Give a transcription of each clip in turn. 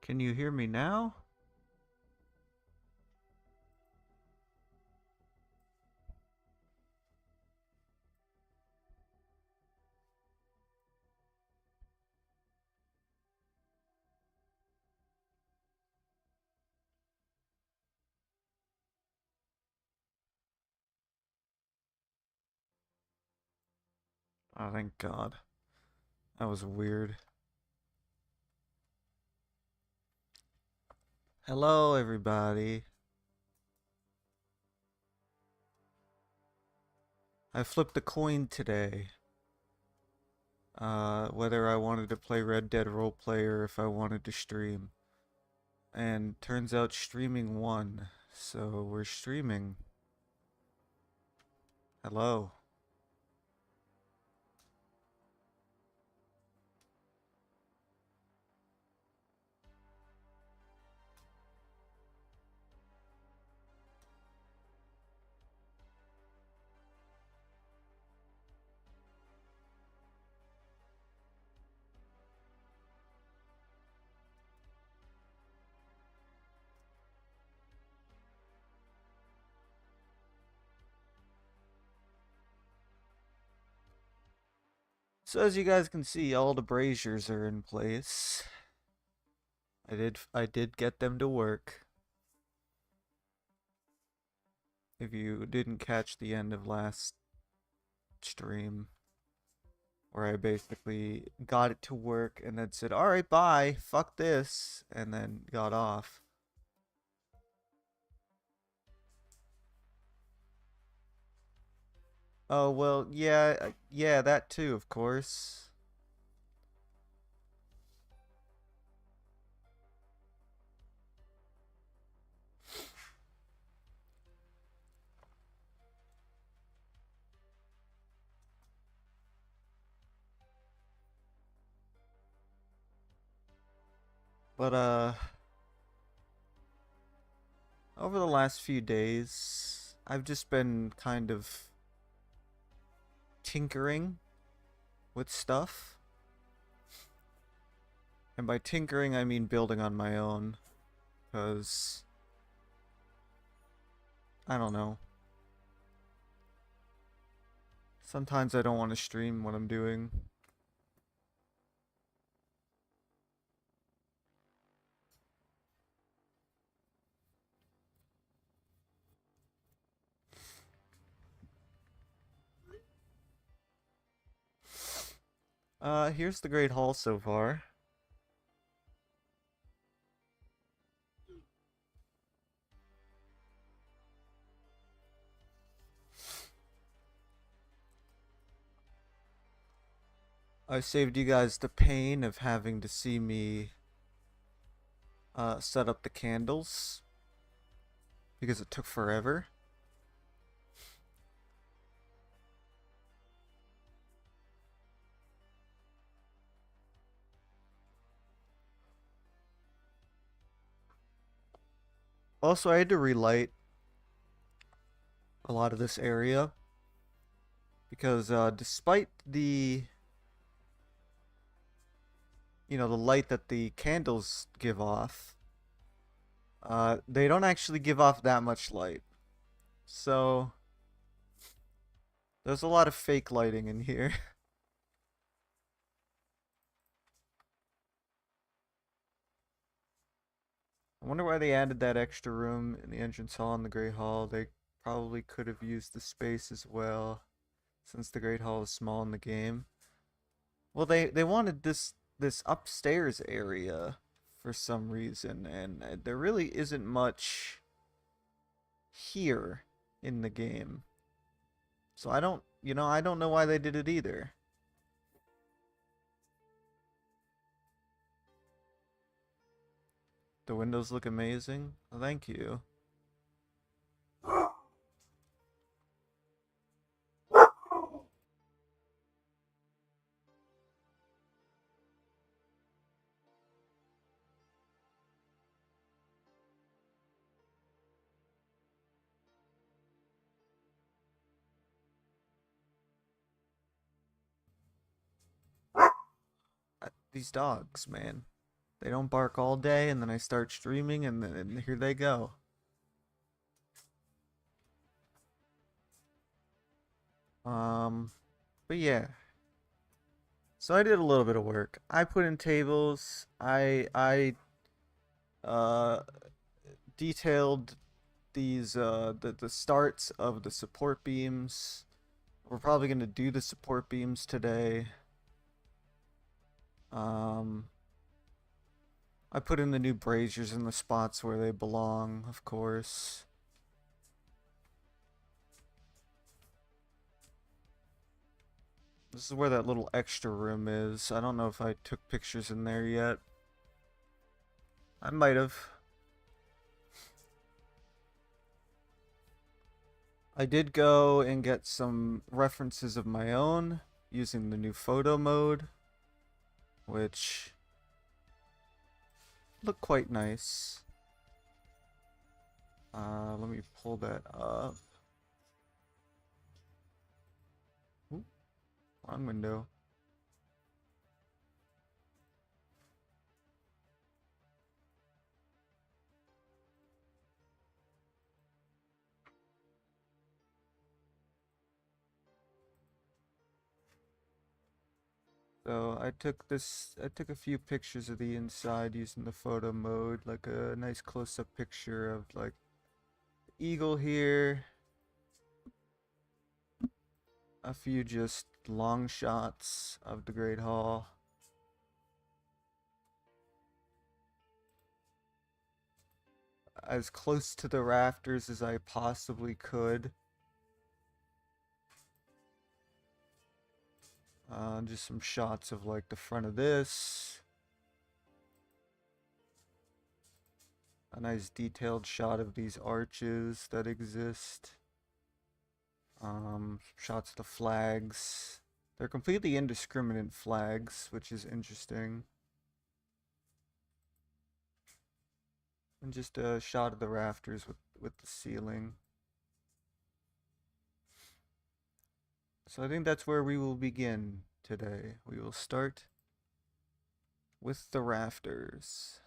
Can you hear me now? Oh, thank God. That was weird. Hello, everybody. I flipped a coin today. Whether I wanted to play Red Dead Roleplay or if I wanted to stream. And turns out streaming won. So we're streaming. Hello. So as you guys can see, all the braziers are in place. I did get them to work. If you didn't catch the end of last stream, where I basically got it to work and then said, alright, bye, fuck this, and then got off. Oh, well, yeah, yeah, that too, of course. But, over the last few days, I've just been kind of tinkering with stuff. And by tinkering, I mean building on my own. Because, I don't know. Sometimes I don't want to stream what I'm doing. Here's the Great Hall so far. I saved you guys the pain of having to see me set up the candles because it took forever. Also, I had to relight a lot of this area because despite the light that the candles give off, they don't actually give off that much light. So there's a lot of fake lighting in here. I wonder why they added that extra room in the entrance hall in the Great Hall. They probably could have used the space as well, since the Great Hall is small in the game. Well, they wanted this upstairs area for some reason, and there really isn't much here in the game. So I don't know why they did it either. The windows look amazing. Well, thank you. These dogs, man. They don't bark all day, and then I start streaming, and then here they go. Um, but yeah. So I did a little bit of work. I put in tables. I detailed these the starts of the support beams. We're probably gonna do the support beams today. Um, I put in the new braziers in the spots where they belong, of course. This is where that little extra room is. I don't know if I took pictures in there yet. I might have. I did go and get some references of my own using the new photo mode, which look quite nice. Let me pull that up. Ooh, wrong window. So I took a few pictures of the inside using the photo mode, like a nice close-up picture of like the eagle here, a few just long shots of the Great Hall. As close to the rafters as I possibly could. Just some shots of like the front of this. A nice detailed shot of these arches that exist. Shots of the flags. They're completely indiscriminate flags, which is interesting. And just a shot of the rafters with the ceiling. So I think that's where we will begin today. We will start with the rafters.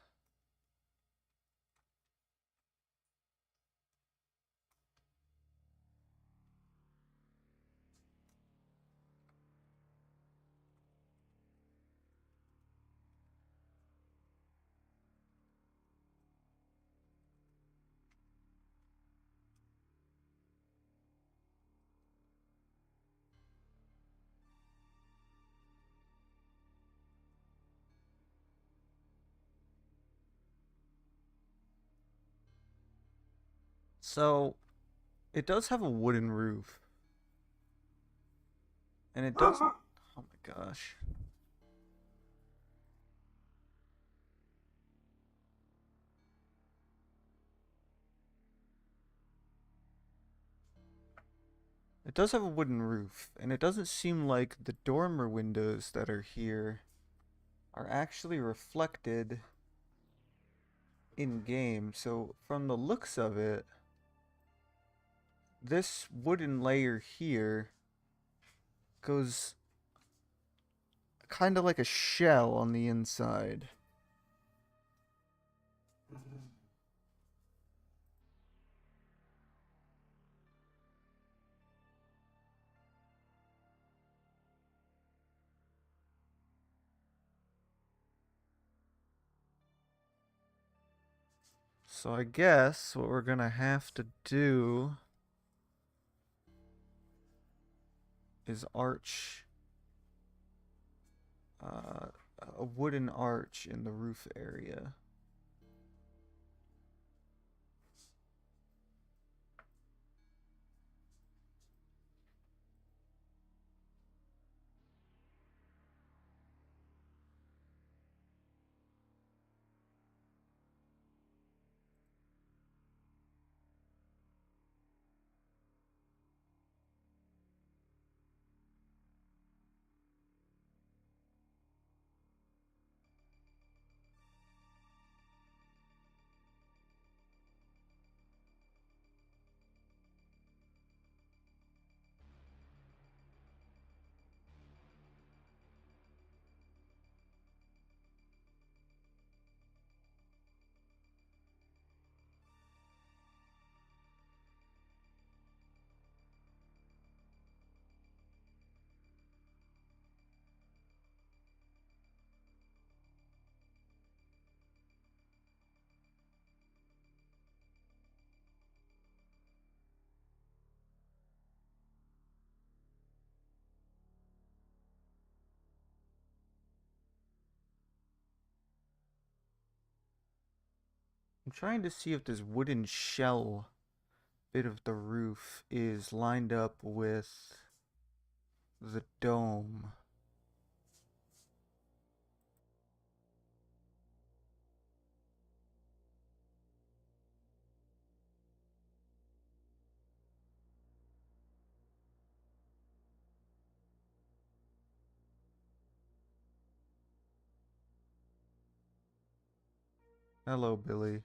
So it does have a wooden roof. And it does. Oh my gosh. It does have a wooden roof, and it doesn't seem like the dormer windows that are here are actually reflected in game. So from the looks of it, this wooden layer here goes kind of like a shell on the inside. So I guess what we're gonna have to do is arch uh, a wooden arch in the roof area. I'm trying to see if this wooden shell bit of the roof is lined up with the dome. Hello, Billy.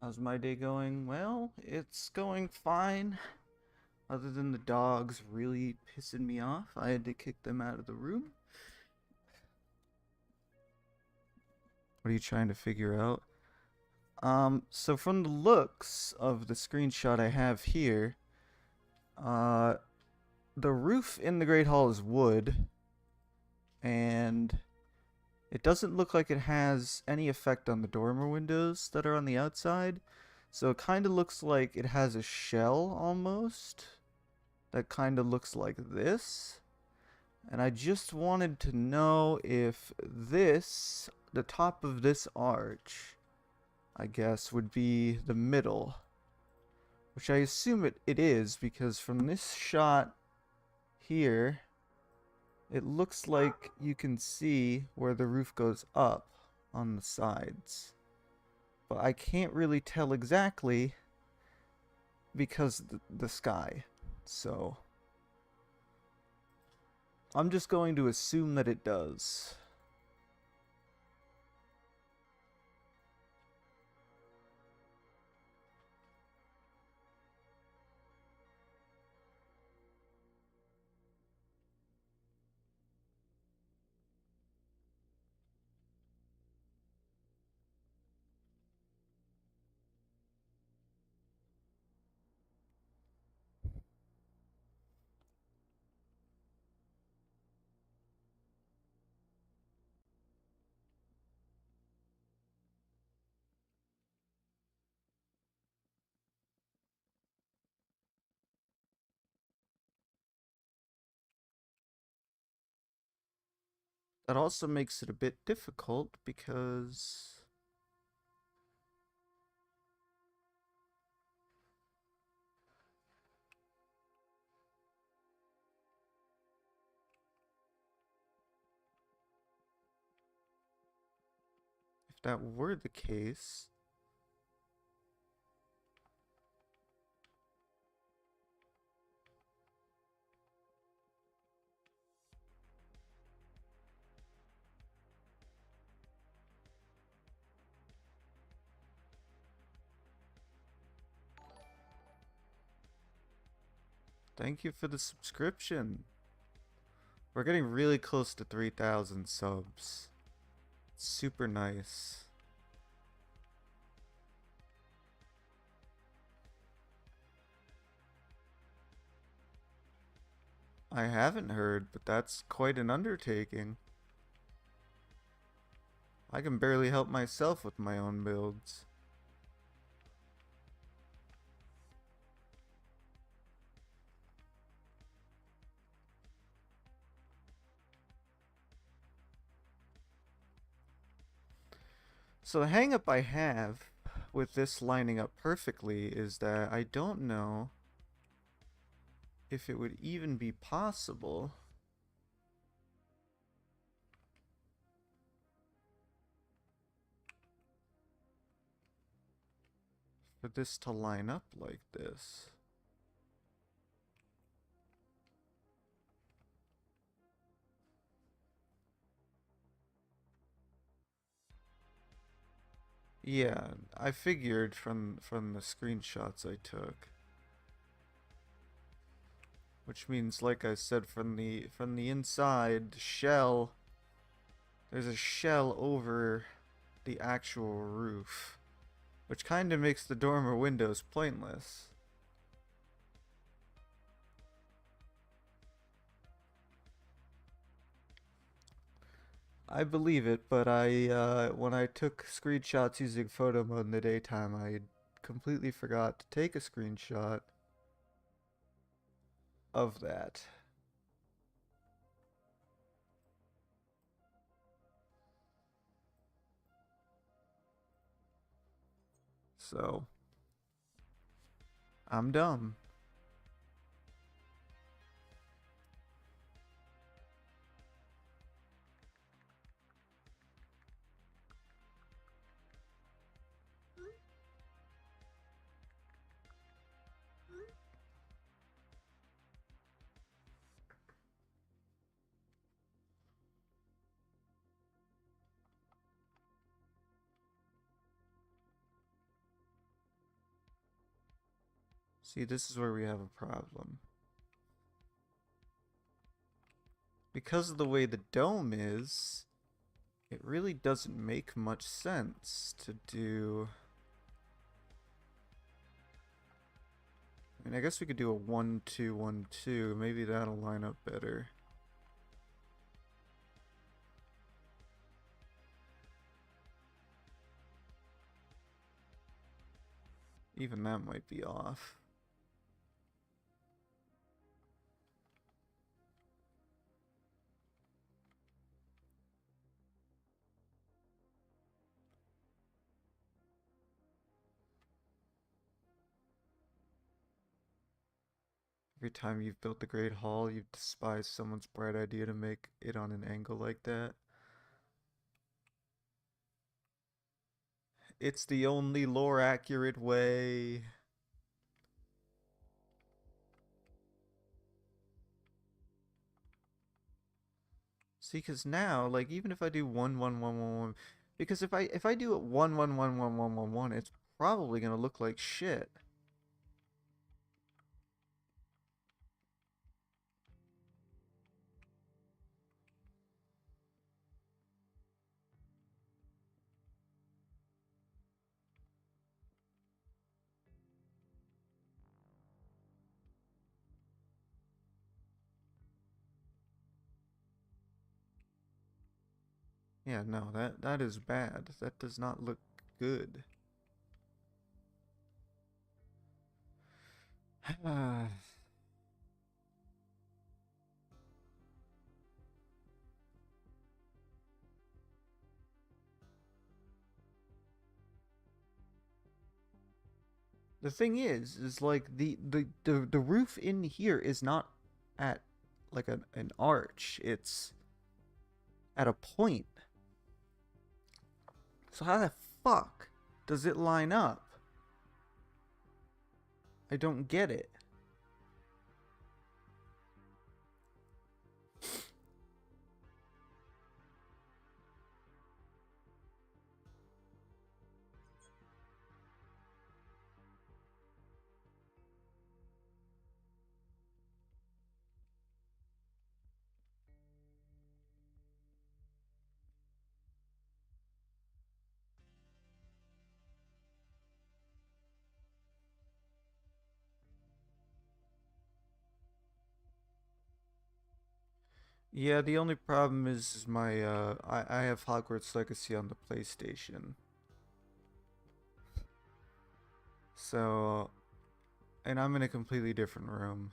How's my day going? Well, it's going fine. Other than the dogs really pissing me off, I had to kick them out of the room. What are you trying to figure out? So from the looks of the screenshot I have here, uh, the roof in the Great Hall is wood, and it doesn't look like it has any effect on the dormer windows that are on the outside. So it kind of looks like it has a shell almost that kind of looks like this. And I just wanted to know if this, the top of this arch, I guess, would be the middle. Which I assume it is, because from this shot here, it looks like you can see where the roof goes up on the sides. But I can't really tell exactly because the sky. So I'm just going to assume that it does. That also makes it a bit difficult because if that were the case, thank you for the subscription. We're getting really close to 3,000 subs. Super nice. I haven't heard, but that's quite an undertaking. I can barely help myself with my own builds. So the hangup I have with this lining up perfectly is that I don't know if it would even be possible for this to line up like this. Yeah, I figured from the screenshots I took. Which means, like I said, from the inside shell, there's a shell over the actual roof, which kind of makes the dormer windows pointless. I believe it, but when I took screenshots using photo mode in the daytime, I completely forgot to take a screenshot of that. So, I'm dumb. See, this is where we have a problem. Because of the way the dome is, it really doesn't make much sense to do... I mean, I guess we could do a 1-2-1-2. Maybe that'll line up better. Even that might be off. Every time you've built the Great Hall, you've despised someone's bright idea to make it on an angle like that. It's the only lore accurate way. See, because now, like, even if I do 1-1-1-1-1, because if I do it 1-1-1-1-1-1-1, it's probably gonna look like shit. Yeah, no, that is bad. That does not look good. The thing is like the roof in here is not at like an arch. It's at a point. So how the fuck does it line up? I don't get it. Yeah, the only problem is my I have Hogwarts Legacy on the PlayStation. So, and I'm in a completely different room.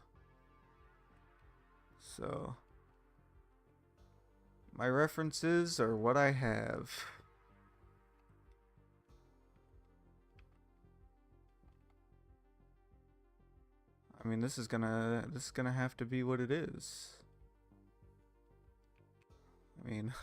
So, my references are what I have. I mean, this is gonna have to be what it is. I mean,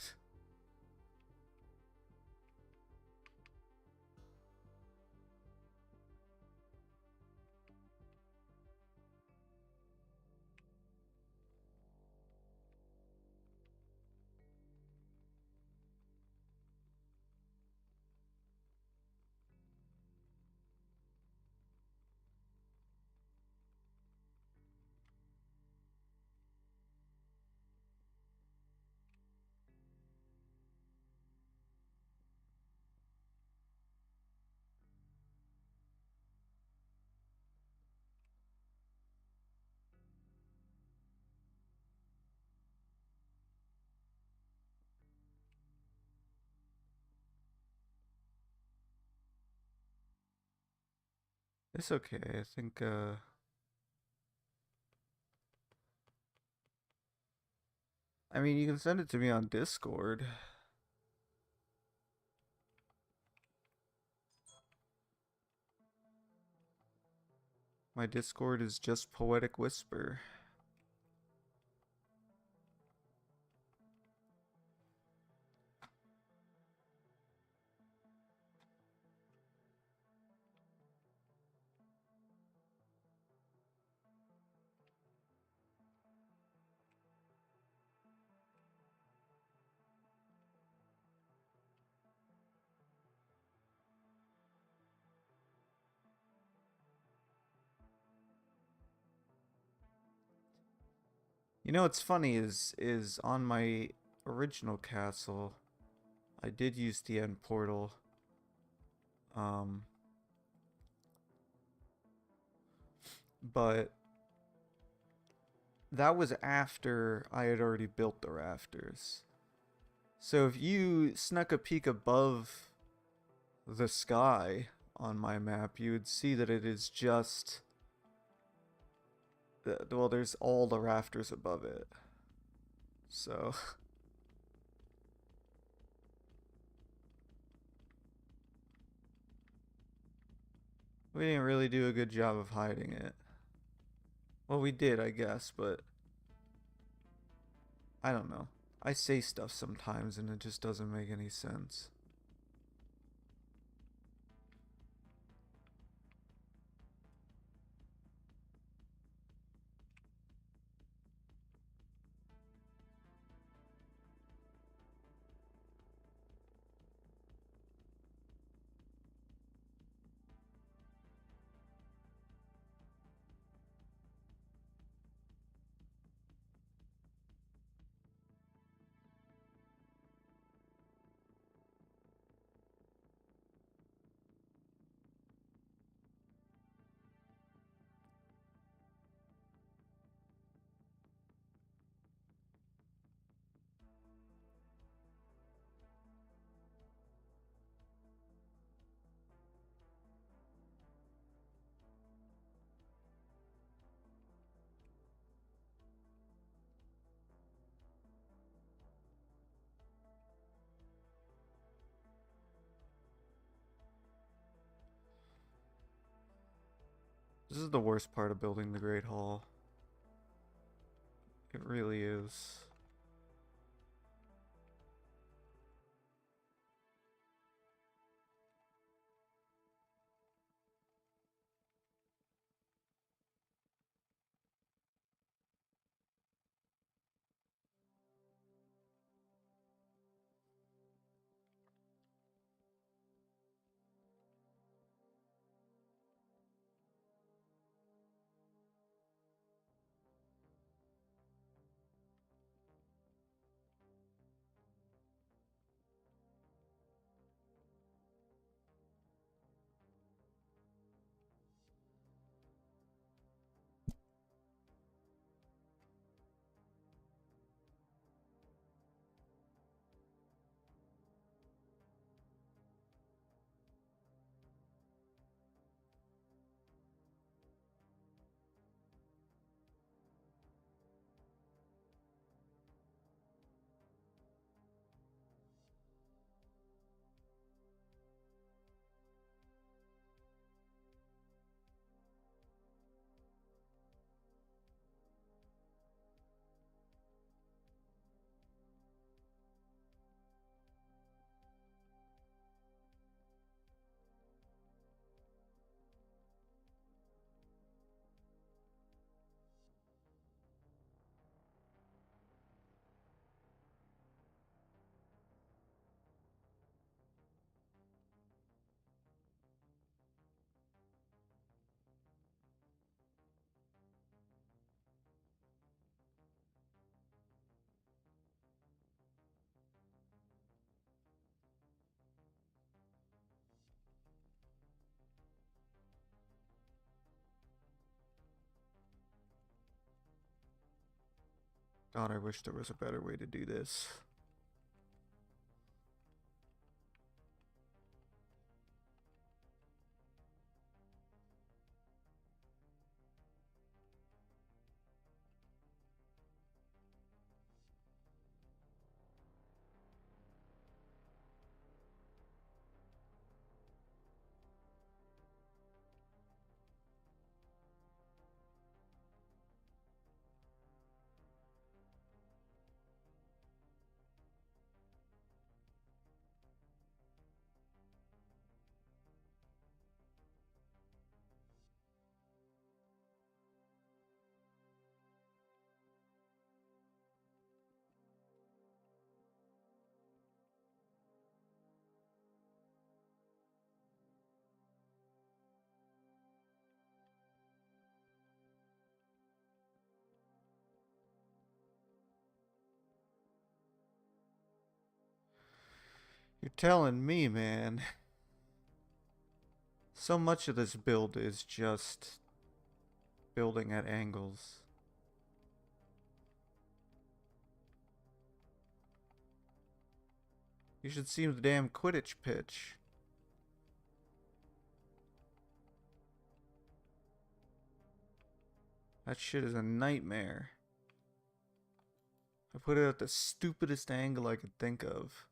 It's okay. I think I mean you can send it to me on Discord. My Discord is just Poetic Whisper. You know what's funny is on my original castle, I did use the end portal. Um, but that was after I had already built the rafters. So if you snuck a peek above the sky on my map, you would see that it is just well, there's all the rafters above it. So we didn't really do a good job of hiding it. Well, we did, I guess, but I don't know. I say stuff sometimes and it just doesn't make any sense. This is the worst part of building the Great Hall. It really is. God, I wish there was a better way to do this. You're telling me, man. So much of this build is just building at angles. You should see the damn Quidditch pitch. That shit is a nightmare. I put it at the stupidest angle I could think of.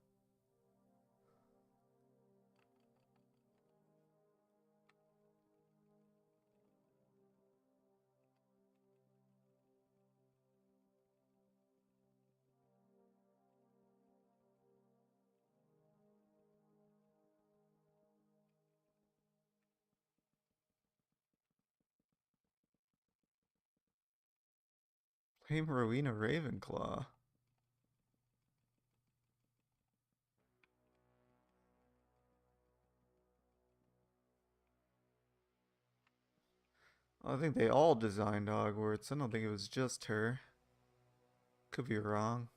Blame Rowena Ravenclaw. I think they all designed Hogwarts. I don't think it was just her. Could be wrong.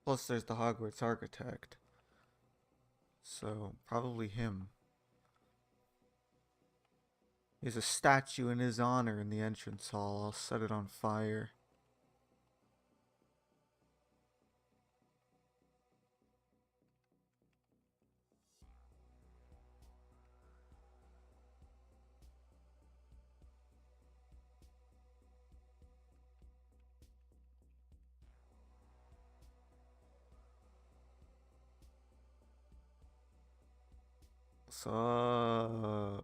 Plus, there's the Hogwarts architect. So, probably him. There's a statue in his honor in the entrance hall. I'll set it on fire. So,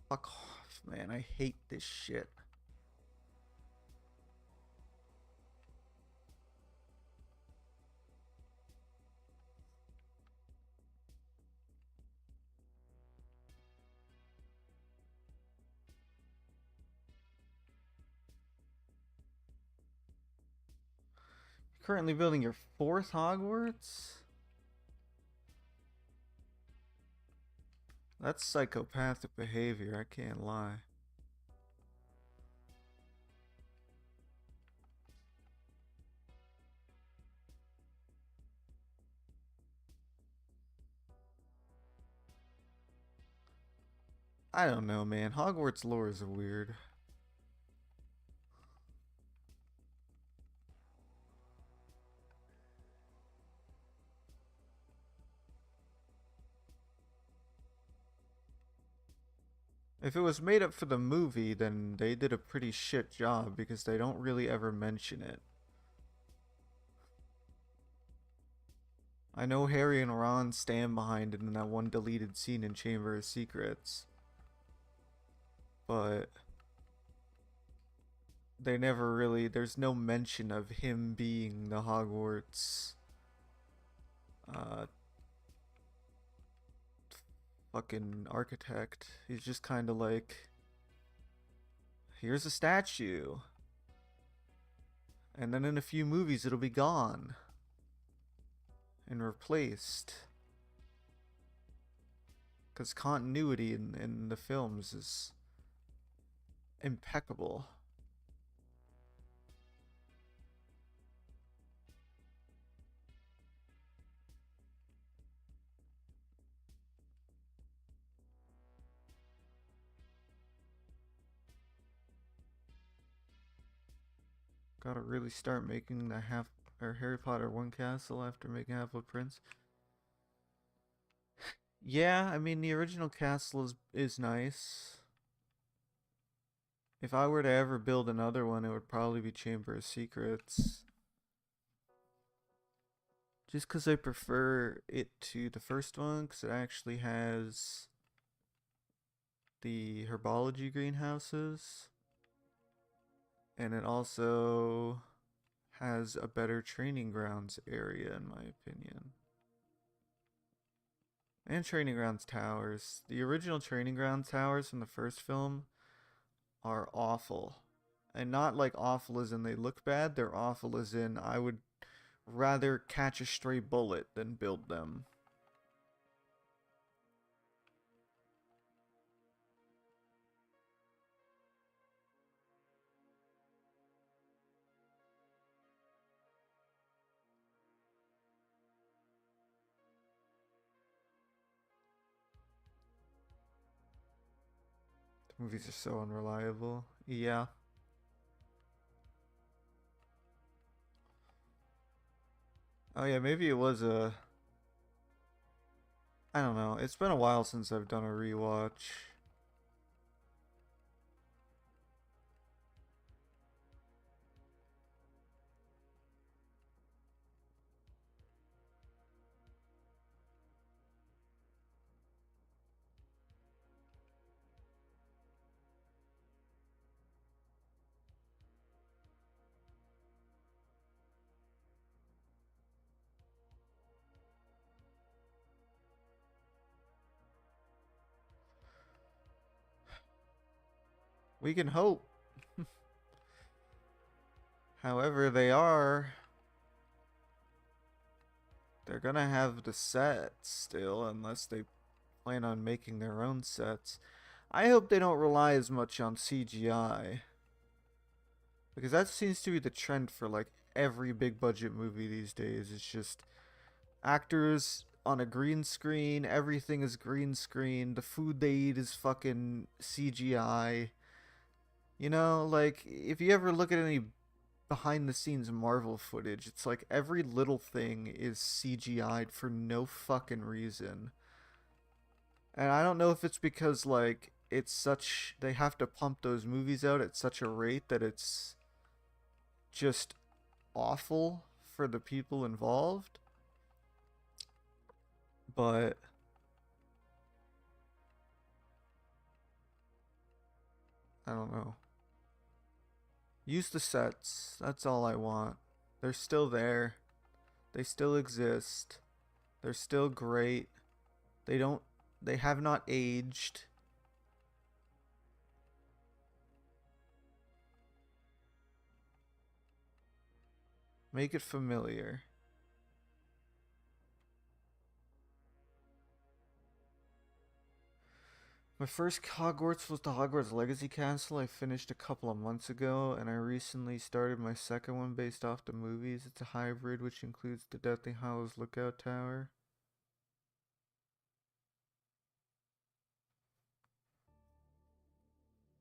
fuck off, man. I hate this shit. Currently building your fourth Hogwarts? That's psychopathic behavior, I can't lie. I don't know, man. Hogwarts lore is weird. If it was made up for the movie, then they did a pretty shit job because they don't really ever mention it. I know Harry and Ron stand behind it in that one deleted scene in Chamber of Secrets, but they never really, there's no mention of him being the Hogwarts uh, fucking architect. He's just kind of like, here's a statue. And then in a few movies it'll be gone and replaced. Because continuity in the films is impeccable. Gotta really start making the Harry Potter 1 castle after making Half-Blood Prince. Yeah, I mean the original castle is nice. If I were to ever build another one, it would probably be Chamber of Secrets. Just because I prefer it to the first one, because it actually has the herbology greenhouses. And it also has a better training grounds area, in my opinion. And training grounds towers. The original training grounds towers from the first film are awful. And not like awful as in they look bad, they're awful as in I would rather catch a stray bullet than build them. The movies are so unreliable. Yeah. Oh yeah, maybe it was a I don't know. It's been a while since I've done a rewatch. We can hope. However, they're gonna have the sets still unless they plan on making their own sets. I hope they don't rely as much on CGI because that seems to be the trend for like every big budget movie these days. It's just actors on a green screen, everything is green screen, the food they eat is fucking CGI. You know, like if you ever look at any behind the scenes Marvel footage, it's like every little thing is CGI'd for no fucking reason. And I don't know if it's because like it's such they have to pump those movies out at such a rate that it's just awful for the people involved. But I don't know. Use the sets. That's all I want. They're still there. They still exist. They're still great. They don't they have not aged. Make it familiar. My first Hogwarts was the Hogwarts Legacy Castle I finished a couple of months ago, and I recently started my second one based off the movies. It's a hybrid which includes the Deathly Hallows Lookout Tower.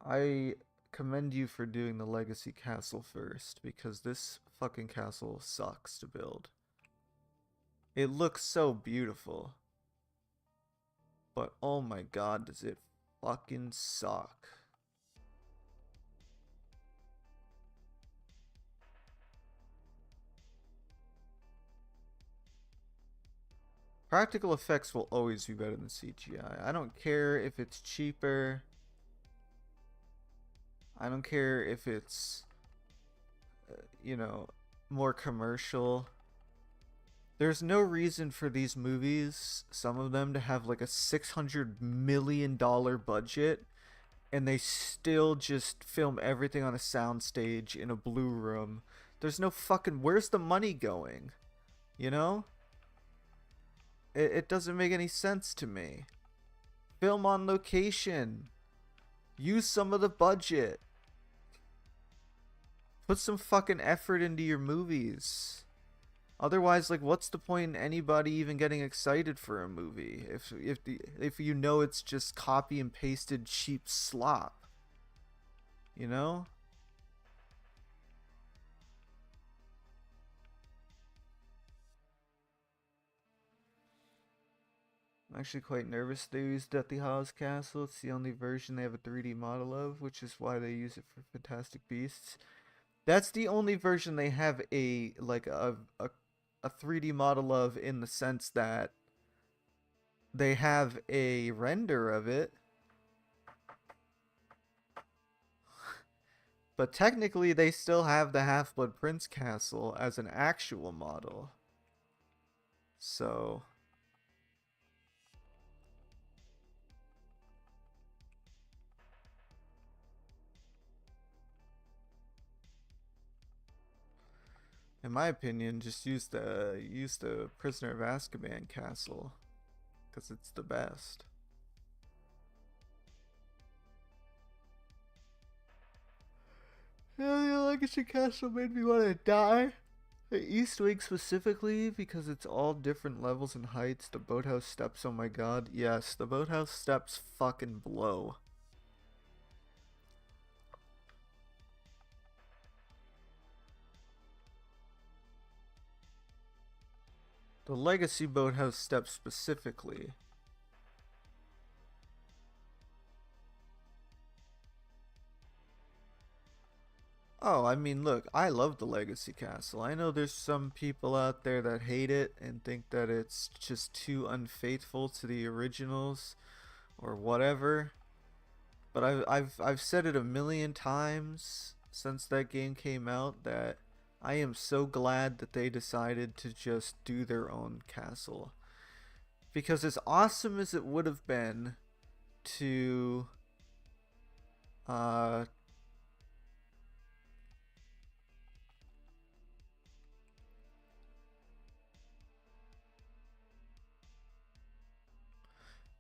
I commend you for doing the Legacy Castle first, because this fucking castle sucks to build. It looks so beautiful, but oh my god, does it fucking suck. Practical effects will always be better than CGI. I don't care if it's cheaper. I don't care if it's, you know, more commercial. There's no reason for these movies, some of them, to have like a $600 million budget and they still just film everything on a soundstage in a blue room. There's no fucking. Where's the money going? You know? It doesn't make any sense to me. Film on location. Use some of the budget. Put some fucking effort into your movies. Otherwise, like, what's the point in anybody even getting excited for a movie if you know it's just copy and pasted cheap slop? You know? I'm actually quite nervous they use Deathly Hallows Castle. It's the only version they have a 3D model of, which is why they use it for Fantastic Beasts. That's the only version they have a 3D model of, in the sense that they have a render of it. But technically they still have the Half-Blood Prince castle as an actual model. So In my opinion, just use the Prisoner of Azkaban castle because it's the best. Yeah, the Legacy Castle made me want to die. The East Wing specifically because it's all different levels and heights. The boathouse steps, oh my god. Yes, the boathouse steps fucking blow. The Legacy boathouse steps specifically. Oh, I mean, look, I love the Legacy Castle. I know there's some people out there that hate it and think that it's just too unfaithful to the originals or whatever. But I've said it a million times since that game came out that I am so glad that they decided to just do their own castle. Because as awesome as it would have been to uh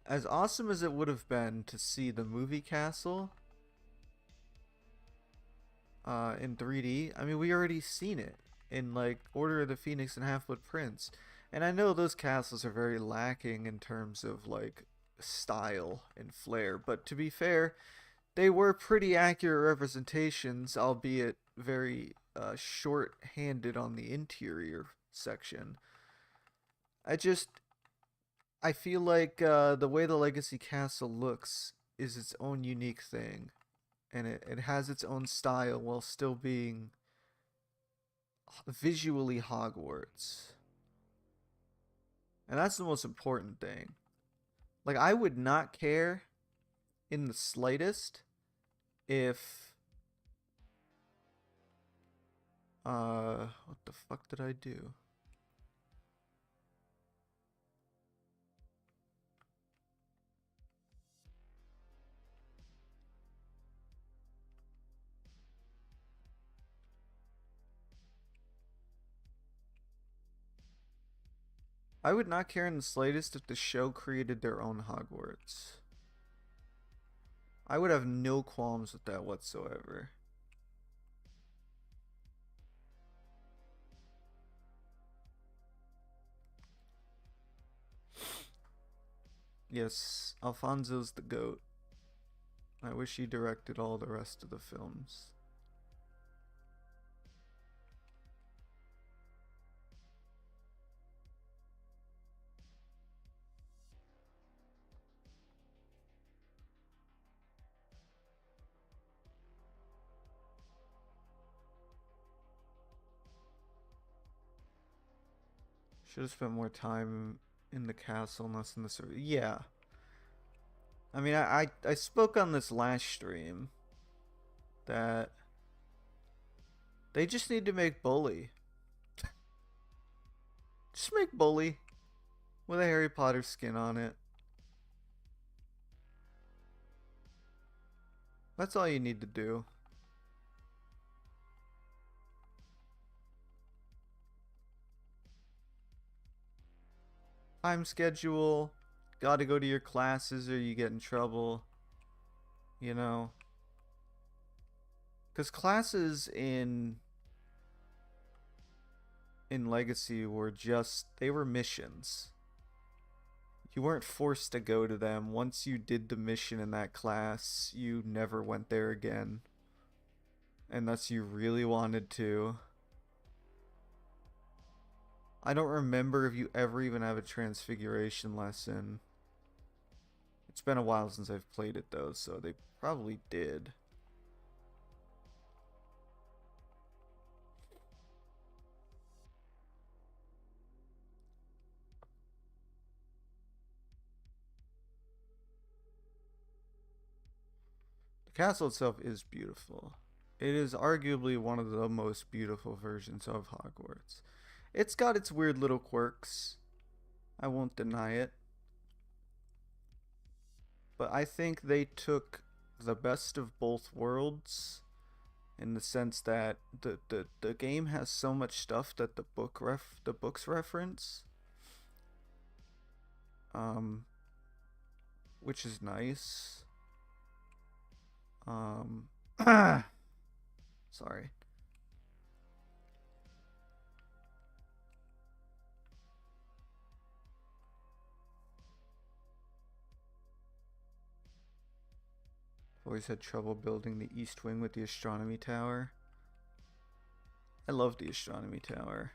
as awesome as it would have been to see the movie castle in 3D, I mean, we already seen it in like Order of the Phoenix and Half-Blood Prince. And I know those castles are very lacking in terms of like style and flair, but to be fair, they were pretty accurate representations, albeit very short-handed on the interior section. I just I feel like the way the Legacy Castle looks is its own unique thing, and it has its own style while still being visually Hogwarts. And that's the most important thing. Like, I would not care in the slightest if. What the fuck did I do? I would not care in the slightest if the show created their own Hogwarts. I would have no qualms with that whatsoever. Yes, Alfonso's the GOAT. I wish he directed all the rest of the films. Should have spent more time in the castle and less in the server. Yeah. I mean, I spoke on this last stream that they just need to make Bully. Just make Bully with a Harry Potter skin on it. That's all you need to do. Time schedule. Gotta go to your classes or you get in trouble. You know? Because classes in Legacy were just, they were missions. You weren't forced to go to them. Once you did the mission in that class, you never went there again. Unless you really wanted to. I don't remember if you ever even have a transfiguration lesson. It's been a while since I've played it though, so they probably did. The castle itself is beautiful. It is arguably one of the most beautiful versions of Hogwarts. It's got its weird little quirks. I won't deny it. But I think they took the best of both worlds in the sense that the game has so much stuff that the books reference, um, which is nice. Um, sorry. Always had trouble building the east wing with the astronomy tower. I love the astronomy tower.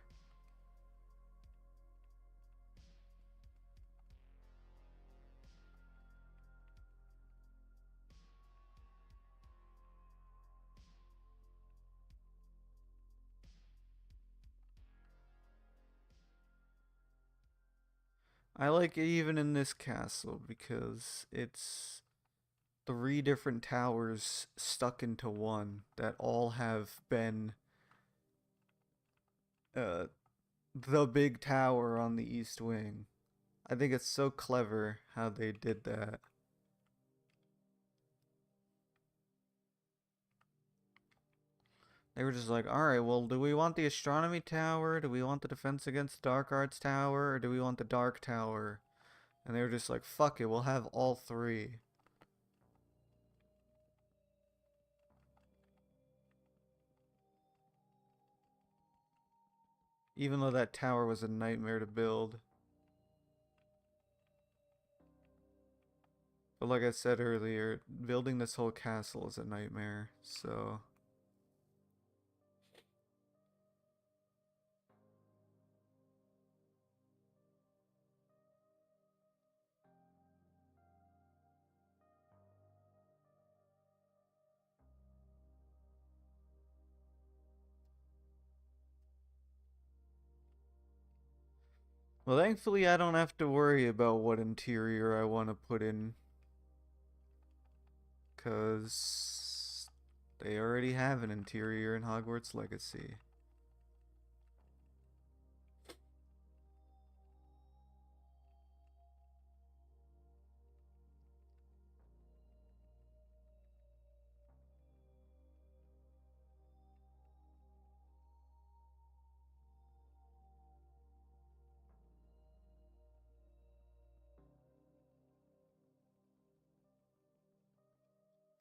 I like it even in this castle because it's three different towers stuck into one that all have been uh, the big tower on the east wing. I think it's so clever how they did that. They were just like, alright, well, do we want the astronomy tower? Do we want the defense against dark arts tower? Or do we want the dark tower? And they were just like, fuck it, we'll have all three. Even though that tower was a nightmare to build. But like I said earlier, building this whole castle is a nightmare, so... Well, thankfully I don't have to worry about what interior I want to put in, because they already have an interior in Hogwarts Legacy.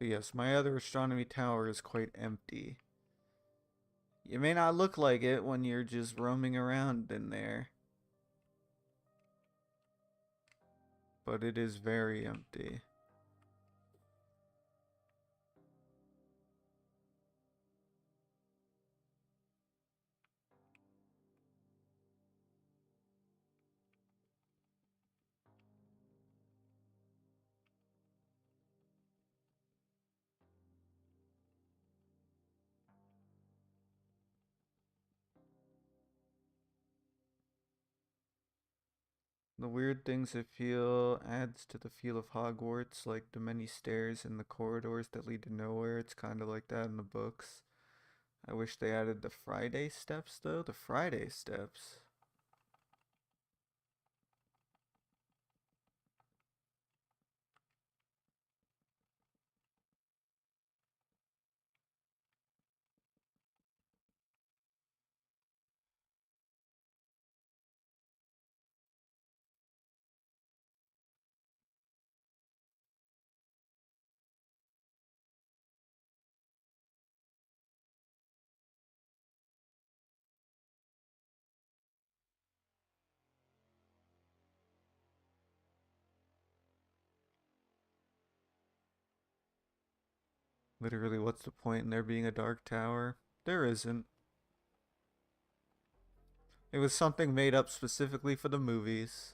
But yes, my other astronomy tower is quite empty. It may not look like it when you're just roaming around in there, but it is very empty. The weird things I feel adds to the feel of Hogwarts, like the many stairs and the corridors that lead to nowhere. It's kind of like that in the books. I wish they added the Friday steps, though. The Friday steps. Literally, what's the point in there being a dark tower? There isn't. It was something made up specifically for the movies.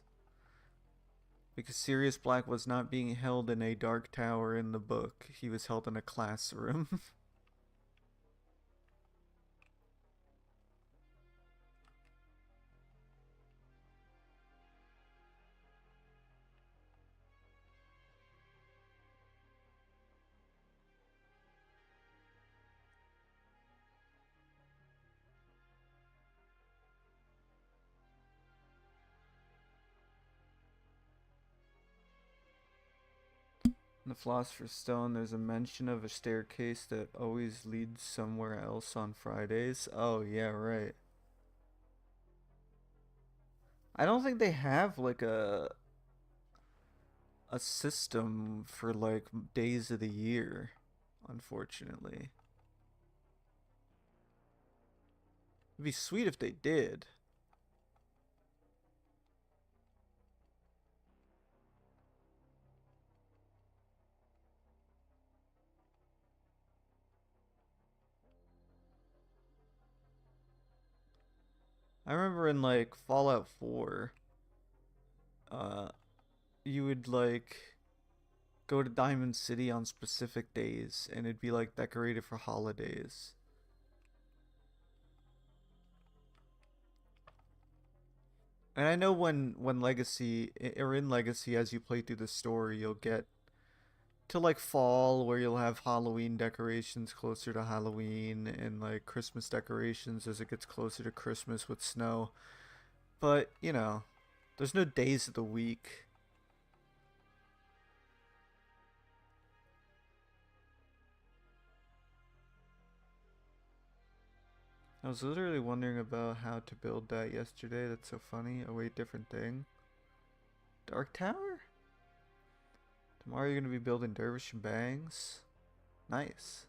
Because Sirius Black was not being held in a dark tower in the book. He was held in a classroom. In the Philosopher's Stone, there's a mention of a staircase that always leads somewhere else on Fridays. Oh, yeah, right. I don't think they have like a system for like days of the year, unfortunately. It'd be sweet if they did. I remember in like Fallout 4, uh you would like go to Diamond City on specific days and it'd be like decorated for holidays. And I know when Legacy or in Legacy as you play through the story, you'll get to like fall where you'll have Halloween decorations closer to Halloween and like Christmas decorations as it gets closer to Christmas with snow. But, there's no days of the week. I was literally wondering about how to build that yesterday. That's so funny. Oh wait, different thing. Dark Tower? Tomorrow you're gonna be building Dervish and Bangs. Nice.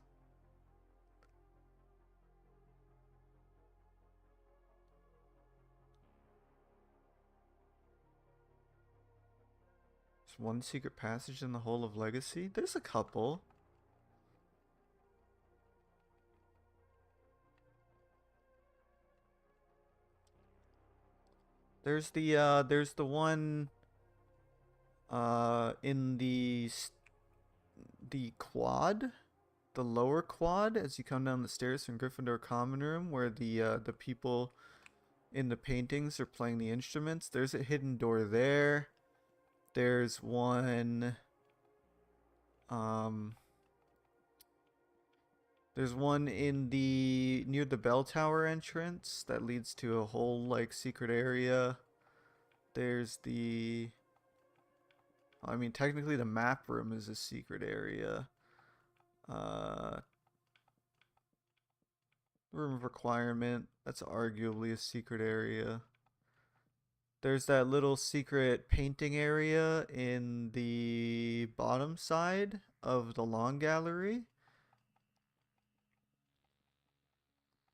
There's one secret passage in the whole of Legacy. There's a couple. There's the one in the quad, the lower quad as you come down the stairs from Gryffindor Common Room where the people in the paintings are playing the instruments. There's a hidden door there. There's one um there's one in the near the bell tower entrance that leads to a whole like secret area. There's I mean technically the map room is a secret area. Uh Room of requirement, that's arguably a secret area. There's that little secret painting area in the bottom side of the long gallery.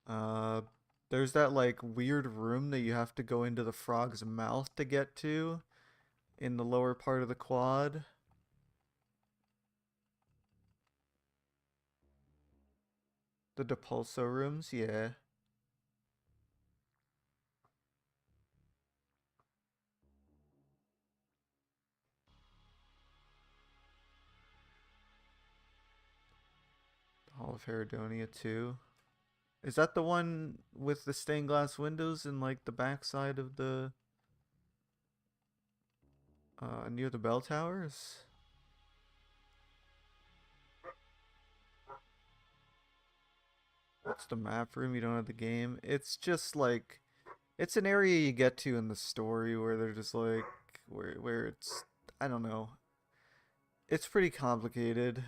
Uh, there's that like weird room that you have to go into the frog's mouth to get to in the lower part of the quad. The Depulso rooms, yeah. The Hall of Heradonia too. Is that the one with the stained glass windows in like the backside of the near the bell towers? What's the map room? You don't have the game. It's just like it's an area you get to in the story where they're just like where it's I don't know. It's pretty complicated.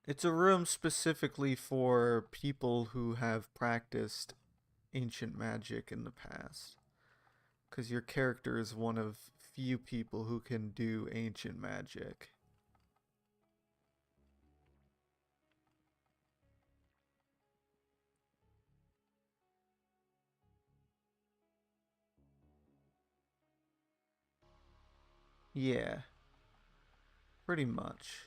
It's a room specifically for people who have practiced ancient magic in the past. Because your character is one of few people who can do ancient magic. Yeah, pretty much.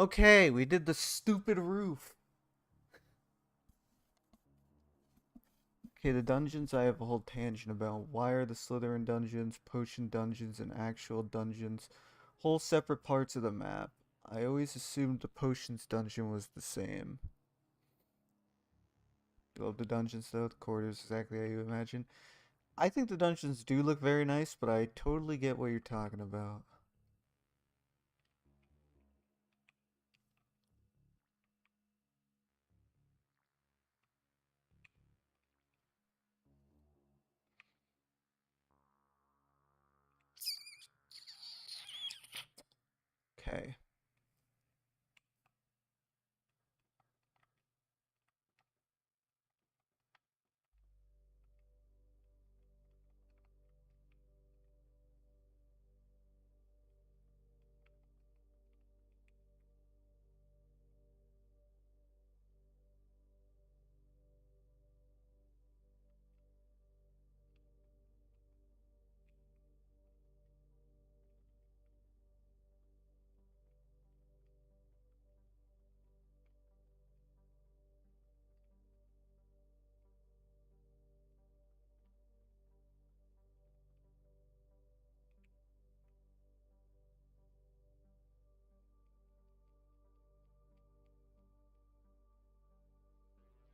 Okay, we did the stupid roof. Okay, the dungeons I have a whole tangent about. Why are the Slytherin dungeons, potion dungeons, and actual dungeons whole separate parts of the map? I always assumed the potions dungeon was the same. You love the dungeons though, the corridors exactly how you imagine. I think the dungeons do look very nice, but I totally get what you're talking about. Okay.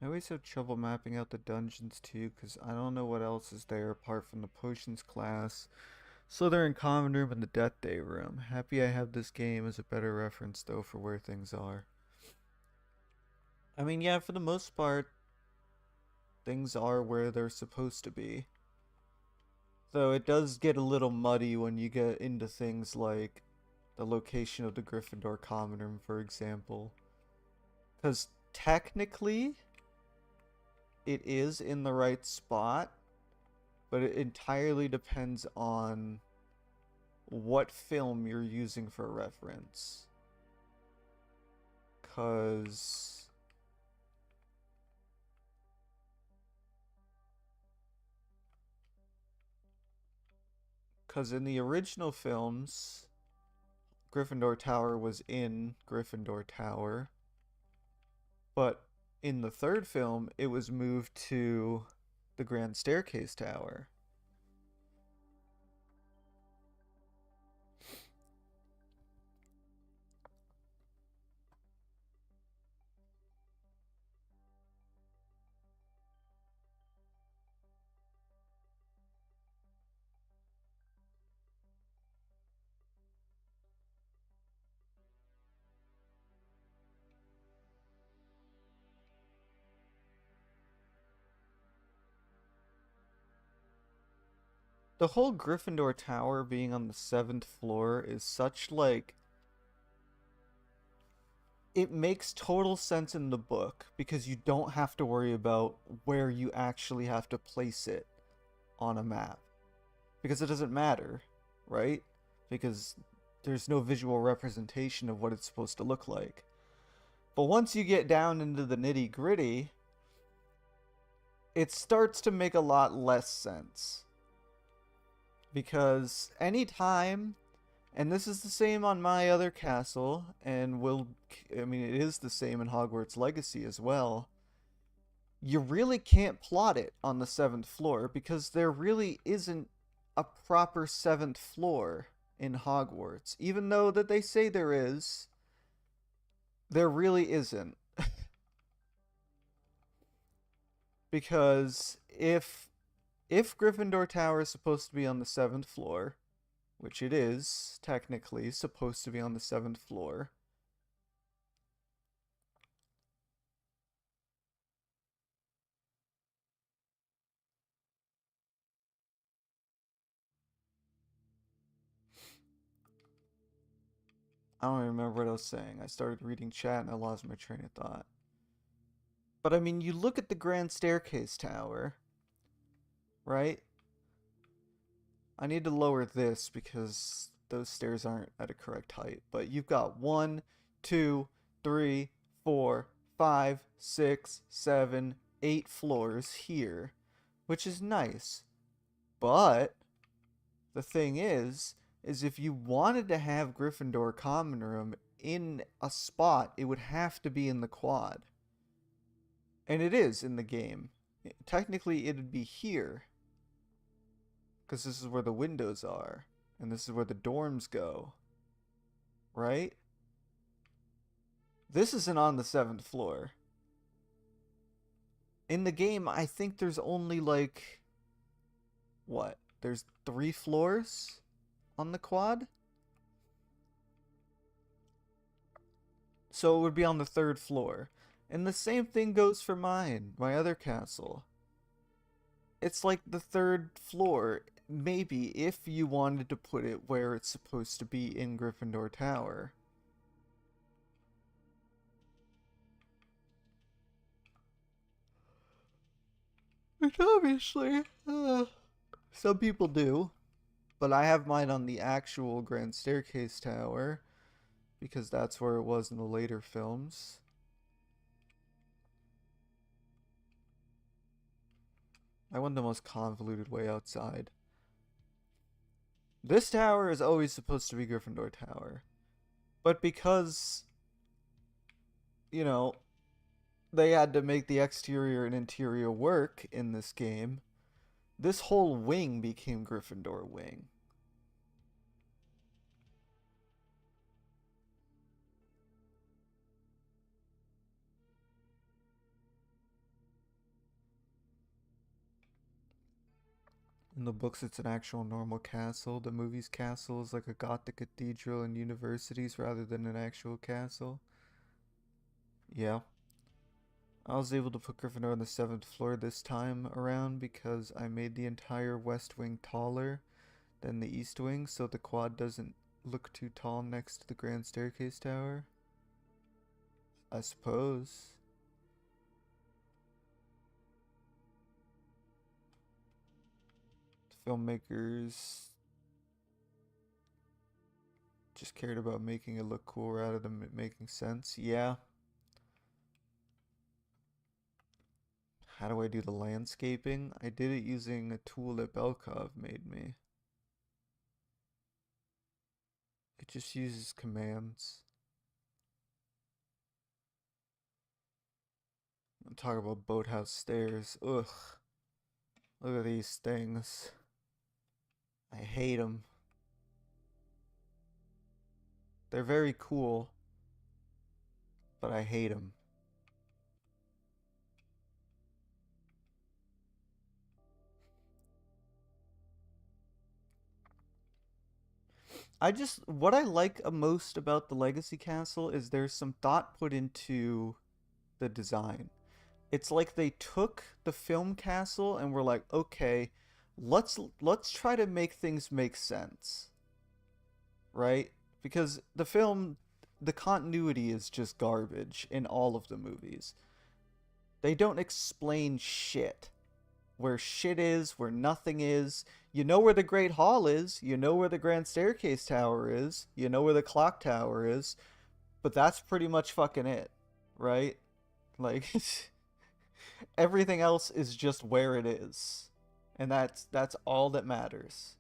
I always have trouble mapping out the dungeons too, because I don't know what else is there apart from the potions class, Slytherin common room, and the Death Day room. Happy I have this game as a better reference though for where things are. I mean, yeah, for the most part, things are where they're supposed to be. Though it does get a little muddy when you get into things like the location of the Gryffindor common room, for example. Because technically, it is in the right spot, but it entirely depends on what film you're using for reference. Because in the original films, Gryffindor Tower was in Gryffindor Tower, but in the third film, it was moved to the Grand Staircase Tower. The whole Gryffindor Tower being on the seventh floor is such like it makes total sense in the book because you don't have to worry about where you actually have to place it on a map because it doesn't matter, right? Because there's no visual representation of what it's supposed to look like. But once you get down into the nitty gritty, it starts to make a lot less sense. Because anytime, and this is the same on my other castle, and I mean, it is the same in Hogwarts Legacy as well. You really can't plot it on the seventh floor because there really isn't a proper seventh floor in Hogwarts. Even though that they say there is, there really isn't. Because if Gryffindor Tower is supposed to be on the seventh floor, which it is technically supposed to be on the seventh floor, I don't even remember what I was saying. I started reading chat and I lost my train of thought. But I mean, you look at the Grand Staircase Tower, right? I need to lower this because those stairs aren't at a correct height. But you've got 1, 2, 3, 4, 5, 6, 7, 8 floors here, which is nice. But the thing is if you wanted to have Gryffindor Common Room in a spot, it would have to be in the quad. And it is in the game. Technically, it'd be here. Because this is where the windows are. And this is where the dorms go. Right? This isn't on the 7th floor. In the game, I think there's only like... What? There's 3 floors on the quad? So it would be on the 3rd floor. And the same thing goes for mine, my other castle. It's like the 3rd floor, maybe, if you wanted to put it where it's supposed to be in Gryffindor Tower. Which obviously, some people do. But I have mine on the actual Grand Staircase Tower, because that's where it was in the later films. I went the most convoluted way outside. This tower is always supposed to be Gryffindor Tower. But because, you know, they had to make the exterior and interior work in this game, this whole wing became Gryffindor wing. In the books, it's an actual normal castle. The movie's castle is like a Gothic cathedral and universities rather than an actual castle. Yeah. I was able to put Gryffindor on the 7th floor this time around because I made the entire west wing taller than the east wing, so the quad doesn't look too tall next to the Grand Staircase Tower. I suppose. The filmmakers just cared about making it look cool rather than it making sense. Yeah. How do I do the landscaping? I did it using a tool that Belkov made me. It just uses commands. I'm talking about boathouse stairs. Ugh. Look at these things. I hate them. They're very cool, but I hate them. What I like most about the Legacy Castle is there's some thought put into the design. It's like they took the film castle and were like, okay, let's try to make things make sense. Right? Because the continuity is just garbage in all of the movies. They don't explain shit. Where shit is, where nothing is. You know where the Great Hall is, you know where the Grand Staircase Tower is, you know where the Clock Tower is, but that's pretty much fucking it, right? Like everything else is just where it is. And that's all that matters.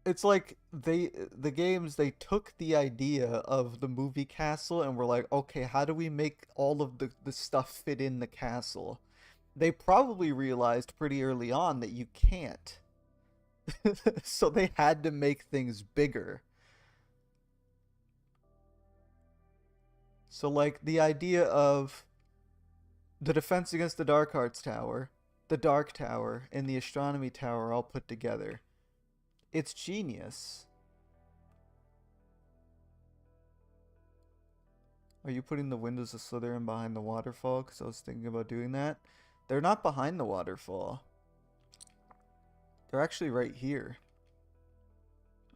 It's like the games, they took the idea of the movie castle and were like, okay, how do we make all of the stuff fit in the castle? They probably realized pretty early on that you can't. So they had to make things bigger. So like the idea of the defense against the Dark Arts Tower, the Dark Tower, and the Astronomy Tower all put together. It's genius. Are you putting the windows of Slytherin behind the waterfall? Because I was thinking about doing that. They're not behind the waterfall. They're actually right here.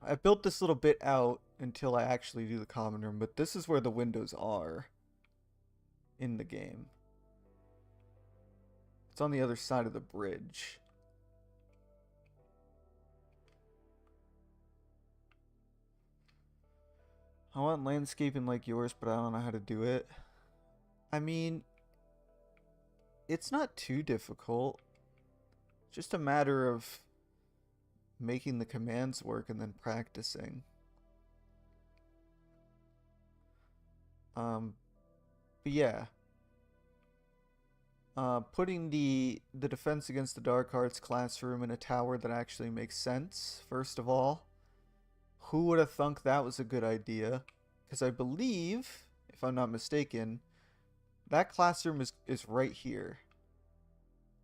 I built this little bit out until I actually do the common room, but this is where the windows are in the game. It's on the other side of the bridge. I want landscaping like yours, but I don't know how to do it. I mean, it's not too difficult. Just a matter of making the commands work and then practicing. Um, but yeah, putting the defense against the dark arts classroom in a tower that actually makes sense. First of all, who would have thunk that was a good idea? Because I believe, if I'm not mistaken, that classroom is right here.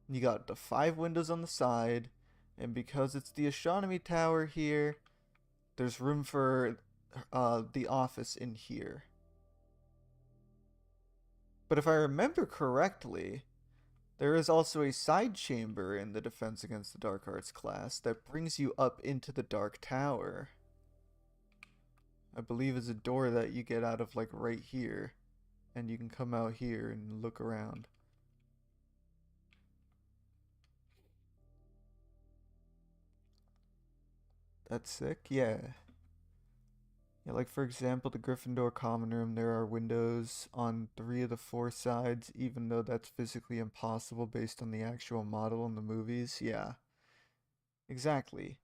You got the 5 windows on the side, and because it's the astronomy tower here, there's room for the office in here. But if I remember correctly, there is also a side chamber in the Defense Against the Dark Arts class that brings you up into the Dark Tower. I believe is a door that you get out of like right here, and you can come out here and look around. That's sick, yeah. Yeah, like for example, the Gryffindor common room, there are windows on 3 of the 4 sides, even though that's physically impossible based on the actual model in the movies. Yeah, exactly.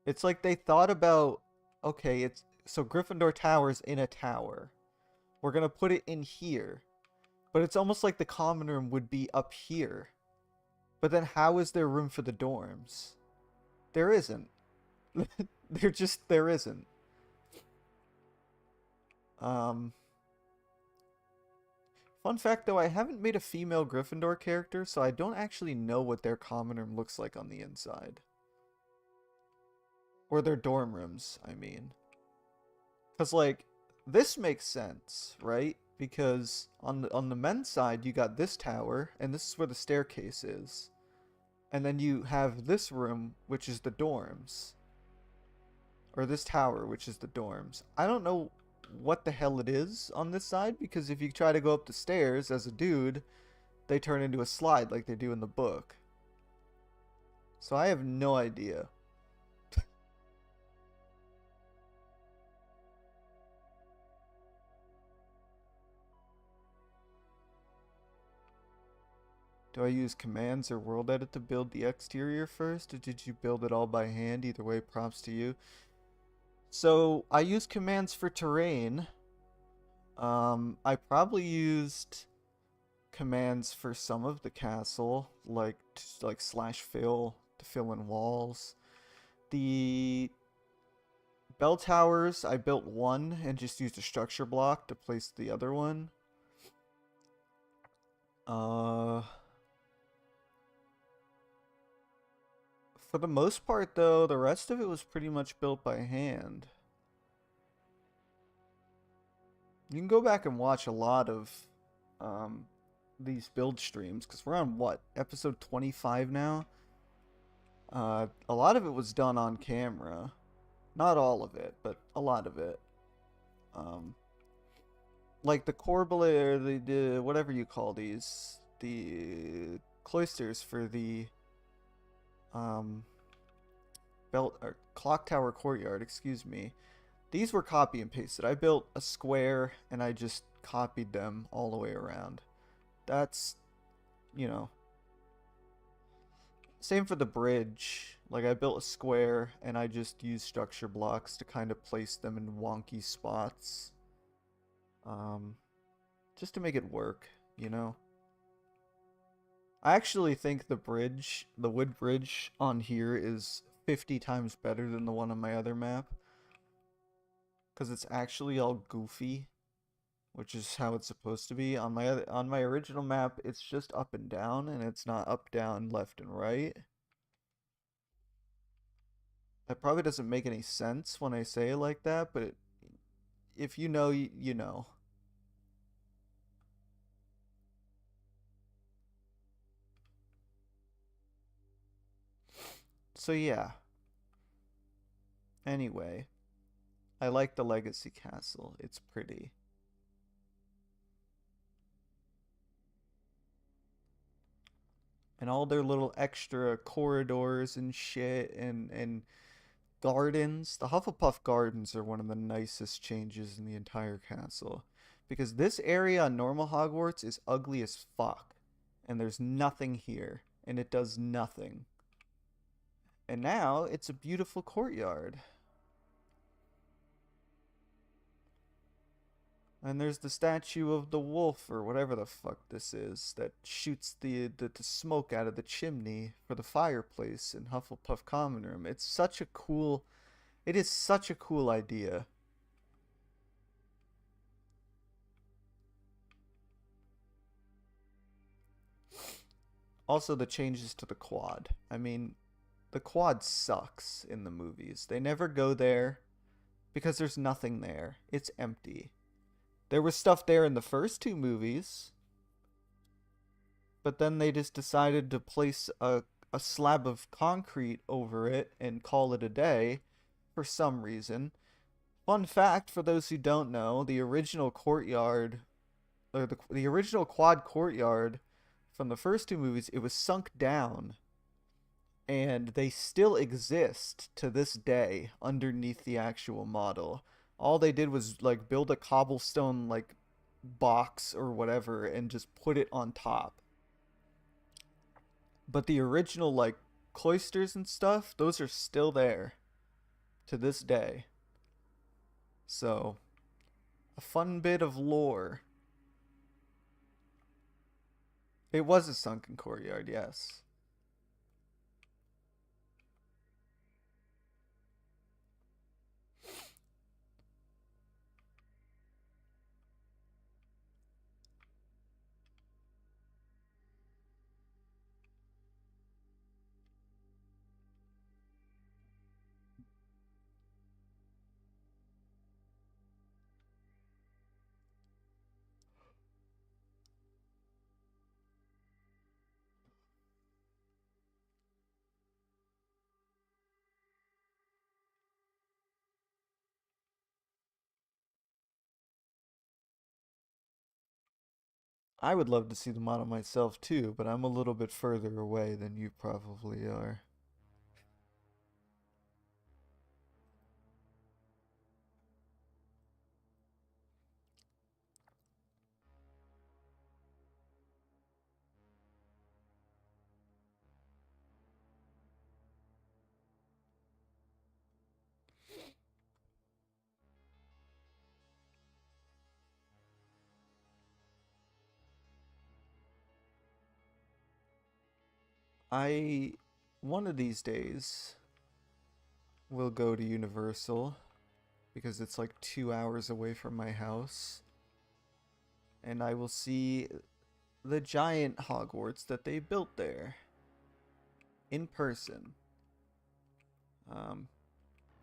It's like they thought about, okay, it's so Gryffindor Tower's in a tower. We're gonna put it in here. But it's almost like the common room would be up here. But then how is there room for the dorms? There isn't. There isn't. Um Fun fact though, I haven't made a female Gryffindor character, so I don't actually know what their common room looks like on the inside. Or their dorm rooms, I mean. Cause like this makes sense, right? Because on the men's side you got this tower, and this is where the staircase is. And then you have this room, which is the dorms. Or this tower, which is the dorms. I don't know what the hell it is on this side, because if you try to go up the stairs as a dude, they turn into a slide like they do in the book. So I have no idea. Do I use commands or world edit to build the exterior first, or did you build it all by hand? Either way, props to you. So I use commands for terrain. I probably used commands for some of the castle, like slash fill to fill in walls. The bell towers, I built one and just used a structure block to place the other one. Uh, for the most part, though, the rest of it was pretty much built by hand. You can go back and watch a lot of um, these build streams, because we're on, what, episode 25 now? A lot of it was done on camera. Not all of it, but a lot of it. Um, like the corbel, the whatever you call these, the cloisters for the um, belt or clock tower courtyard, excuse me. These were copy and pasted. I built a square and I just copied them all the way around. That's, you know, same for the bridge. Like I built a square and I just used structure blocks to kind of place them in wonky spots. Um, just to make it work, you know? I actually think the bridge, the wood bridge on here is 50 times better than the one on my other map. Because it's actually all goofy, which is how it's supposed to be. On my original map, it's just up and down, and it's not up, down, left, and right. That probably doesn't make any sense when I say it like that, but if you know, you know. So yeah. Anyway, I like the Legacy Castle. It's pretty. And all their little extra corridors and shit and gardens. The Hufflepuff gardens are one of the nicest changes in the entire castle. Because this area on normal Hogwarts is ugly as fuck. And there's nothing here. And it does nothing. And now it's a beautiful courtyard. And there's the statue of the wolf or whatever the fuck this is that shoots the smoke out of the chimney for the fireplace in Hufflepuff common room. It is such a cool idea. Also the changes to the quad. I mean, the quad sucks in the movies. They never go there because there's nothing there. It's empty. There was stuff there in the first two movies, but then they just decided to place a slab of concrete over it and call it a day for some reason. Fun fact for those who don't know, the original courtyard, or the original quad courtyard from the first two movies, it was sunk down and they still exist to this day underneath the actual model. All they did was like build a cobblestone like box or whatever and just put it on top. But the original like cloisters and stuff, those are still there to this day. So, a fun bit of lore. It was a sunken courtyard, yes. I would love to see the model myself too, but I'm a little bit further away than you probably are. I, one of these days, will go to Universal because it's like 2 hours away from my house, and I will see the giant Hogwarts that they built there in person. Um,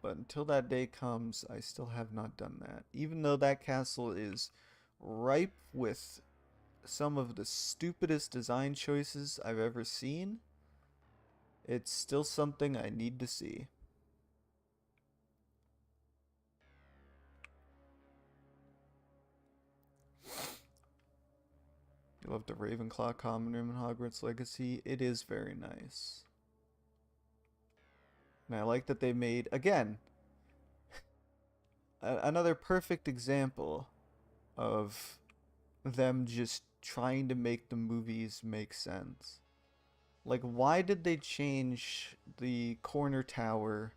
but until that day comes, I still have not done that. Even though that castle is ripe with some of the stupidest design choices I've ever seen, it's still something I need to see. You love the Ravenclaw common room in Hogwarts Legacy. It is very nice. And I like that they made, again, another perfect example of them just trying to make the movies make sense. Like, why did they change the corner tower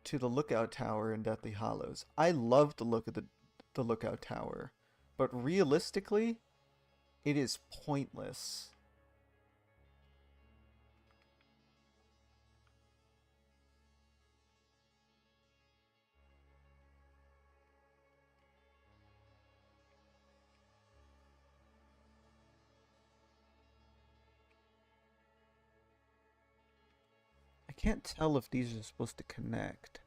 to the lookout tower in Deathly Hallows? I love the look of the lookout tower, but realistically, it is pointless. I can't tell if these are supposed to connect.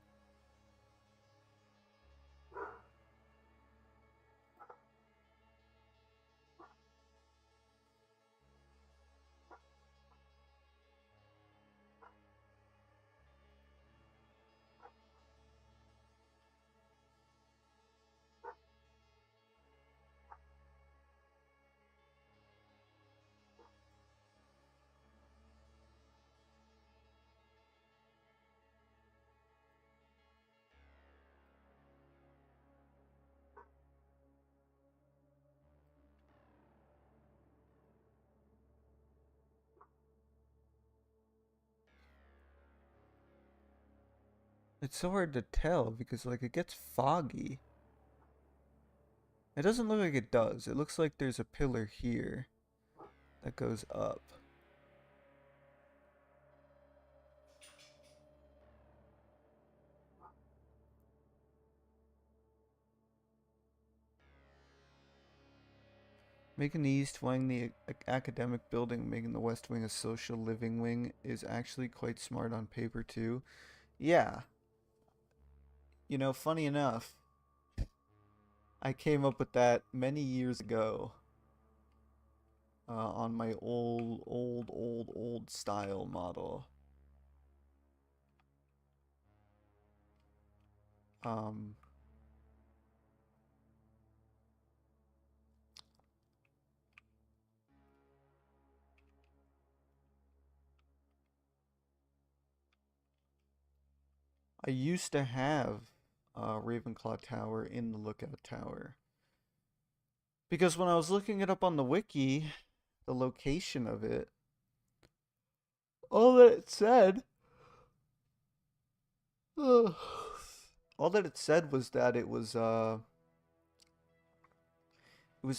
It's so hard to tell because like it gets foggy. It doesn't look like it does. It looks like there's a pillar here that goes up. Making the east wing the academic building, making the west wing a social living wing is actually quite smart on paper too. Yeah, funny enough, I came up with that many years ago on my old style model. Um, I used to have Ravenclaw Tower in the Lookout Tower because when I was looking it up on the wiki, the location of it, all that it said, all that it said was that it was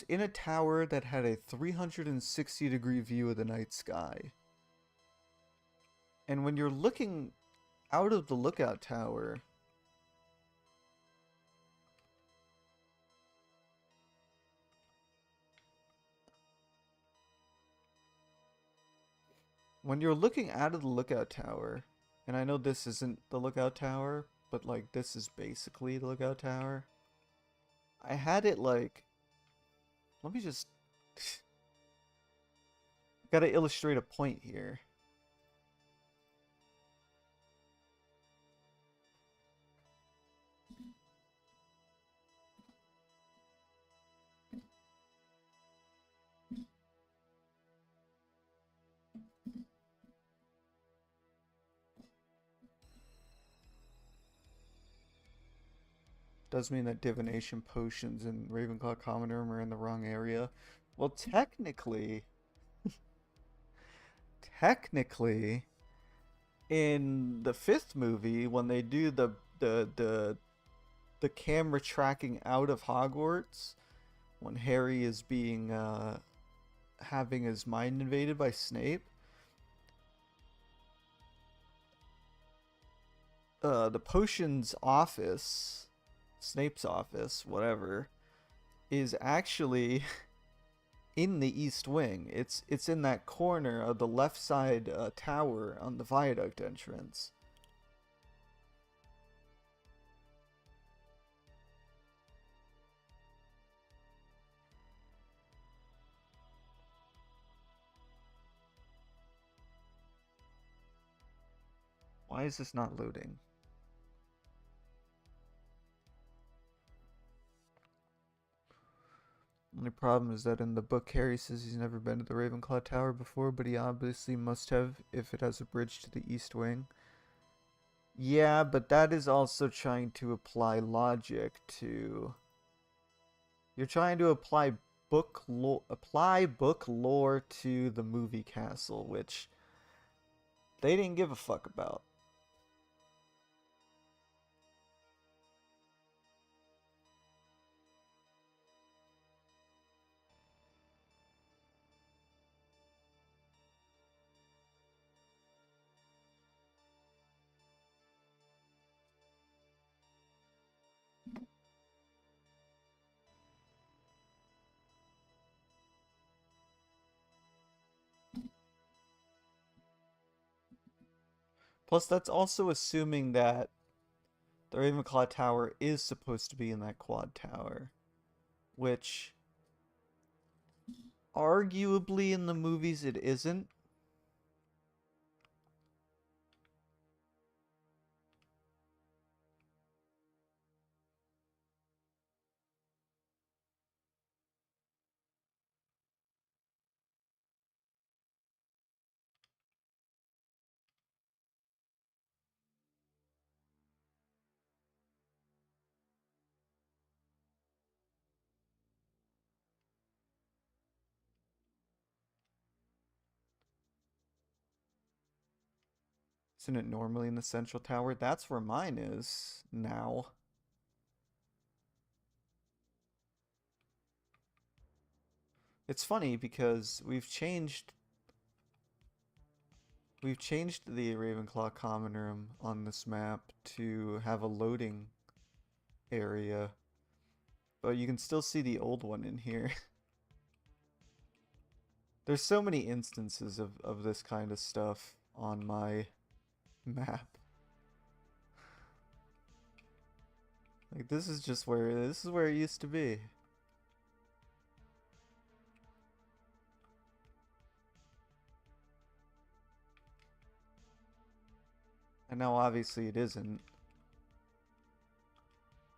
in a tower that had a 360-degree view of the night sky. And when you're looking out of the lookout tower, when you're looking out of the lookout tower, and I know this isn't the lookout tower, but like this is basically the lookout tower. I had it like, let me just, gotta illustrate a point here. Does mean that divination potions and Ravenclaw common room are in the wrong area. Well, technically, in the fifth movie, when they do the camera tracking out of Hogwarts, when Harry is being having his mind invaded by Snape, the potions office, Snape's office, whatever, is actually in the East Wing. It's in that corner of the left side tower on the viaduct entrance. Why is this not loading? Only problem is that in the book, Harry says he's never been to the Ravenclaw Tower before, but he obviously must have if it has a bridge to the East Wing. Yeah, but that is also trying to apply logic to. You're trying to apply book lore to the movie castle, which they didn't give a fuck about. Plus, that's also assuming that the Ravenclaw Tower is supposed to be in that quad tower, which arguably in the movies it isn't. Isn't it normally in the central tower? That's where mine is now. It's funny because we've changed the Ravenclaw common room on this map to have a loading area, but you can still see the old one in here. There's so many instances of this kind of stuff on my map. Like this is where it used to be. And now obviously it isn't.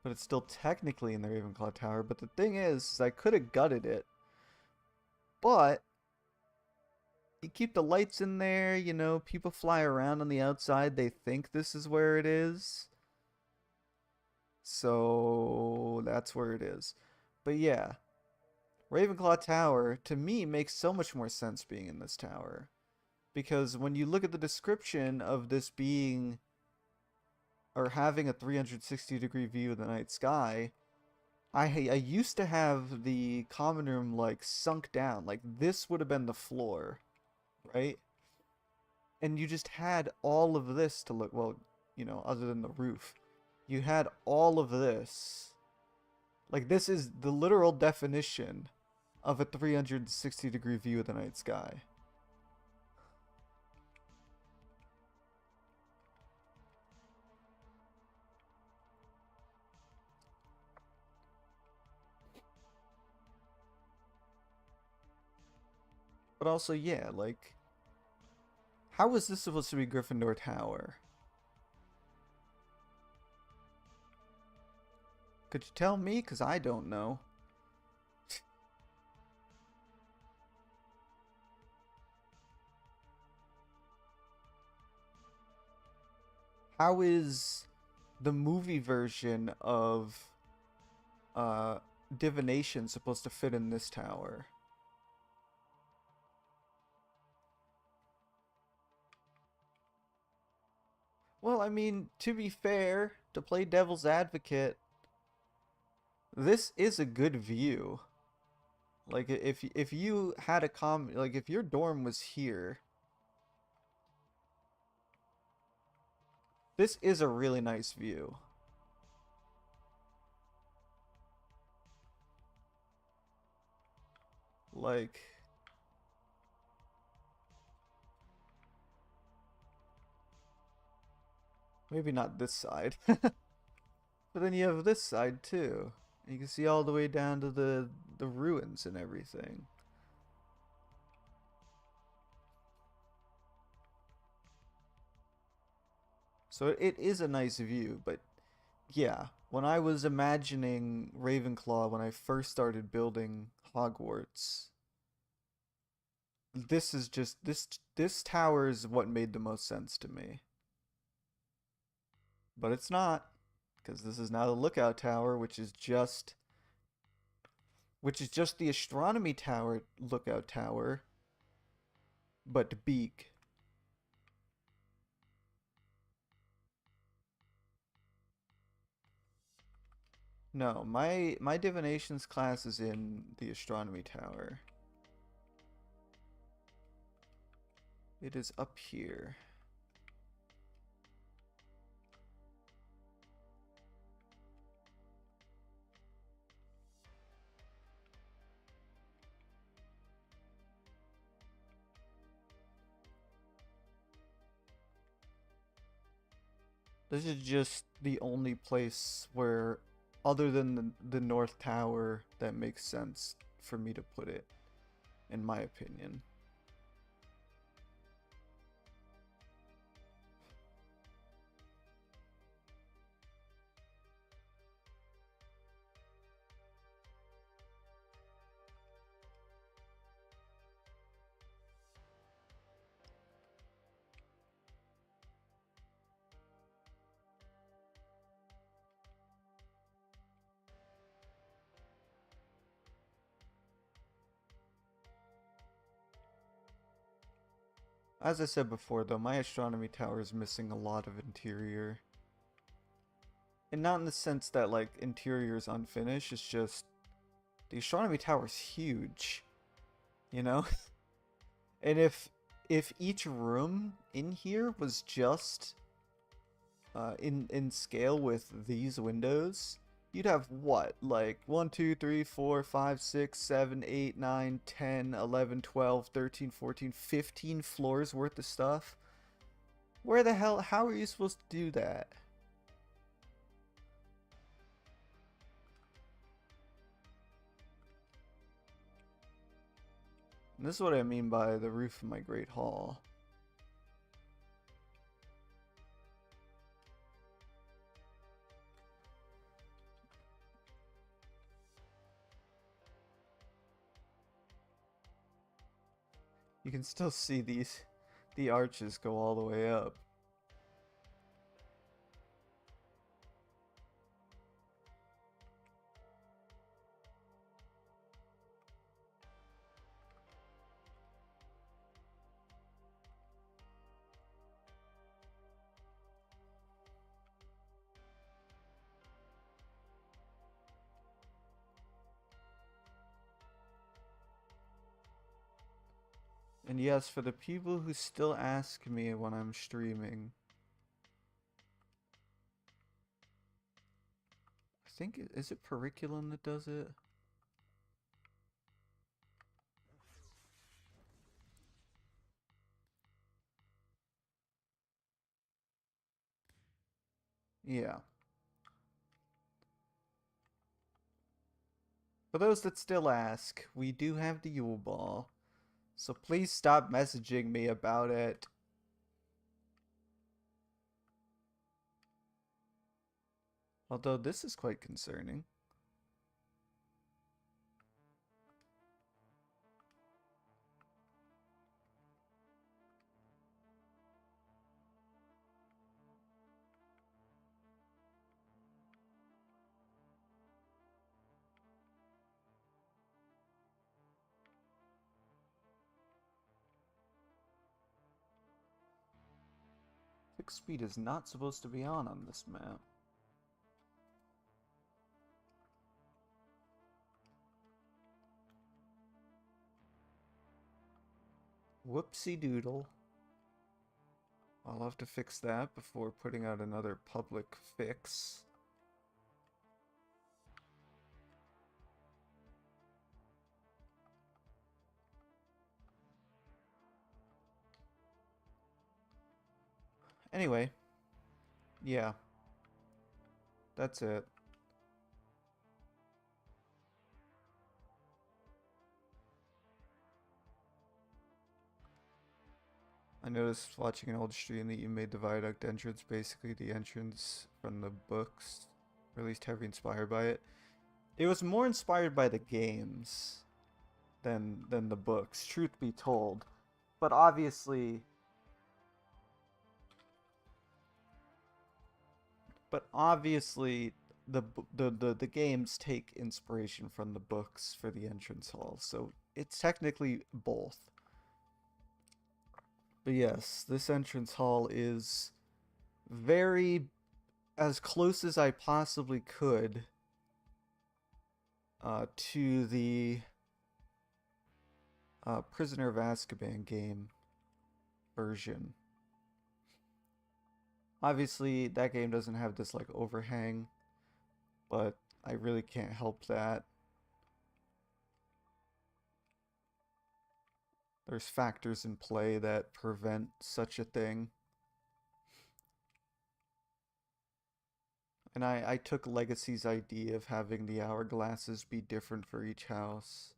But it's still technically in the Ravenclaw Tower. But the thing is I could have gutted it. But you keep the lights in there, you know, people fly around on the outside, they think this is where it is. So that's where it is. But yeah, Ravenclaw Tower to me makes so much more sense being in this tower. Because when you look at the description of this being or having a 360-degree view of the night sky, I used to have the common room like sunk down. Like this would have been the floor, right? And you just had all of this to look, well, you know, other than the roof. You had all of this. Like this is the literal definition of a 360-degree view of the night sky. But also, yeah, like, how is this supposed to be Gryffindor Tower? Could you tell me? Because I don't know. How is the movie version of uh, divination supposed to fit in this tower? Well, I mean, to be fair, to play devil's advocate, this is a good view. Like if you had a like if your dorm was here, this is a really nice view. Like maybe not this side. But then you have this side too. And you can see all the way down to the ruins and everything. So it is a nice view, but yeah, when I was imagining Ravenclaw when I first started building Hogwarts, this is just this tower is what made the most sense to me. But it's not, because this is now the lookout tower, which is just the astronomy tower lookout tower, but big. No, my divinations class is in the astronomy tower. It is up here. This is just the only place where, other than the North Tower, that makes sense for me to put it, in my opinion. As I said before, though, my astronomy tower is missing a lot of interior. And not in the sense that, like, interior is unfinished, it's just the astronomy tower is huge. you know? And if each room in here was just in scale with these windows, you'd have what? Like 1, 2, 3, 4, 5, 6, 7, 8, 9, 10, 11, 12, 13, 14, 15 floors worth of stuff. Where the hell, how are you supposed to do that? And this is what I mean by the roof of my great hall. You can still see the arches go all the way up. And yes, for the people who still ask me when I'm streaming, I think, is it Periculum that does it? Yeah. For those that still ask, we do have the Yule Ball, so please stop messaging me about it. Although this is quite concerning. Fixed speed is not supposed to be on this map. Whoopsie doodle. I'll have to fix that before putting out another public fix. Anyway, yeah, that's it. I noticed watching an old stream that you made the viaduct entrance basically the entrance from the books, or at least heavily inspired by it. It was more inspired by the games than the books, truth be told. But obviously, the the games take inspiration from the books for the entrance hall, so it's technically both. But yes, this entrance hall is very as close as I possibly could to the Prisoner of Azkaban game version. Obviously, that game doesn't have this like overhang, but I really can't help that. There's factors in play that prevent such a thing. And I took Legacy's idea of having the hourglasses be different for each house.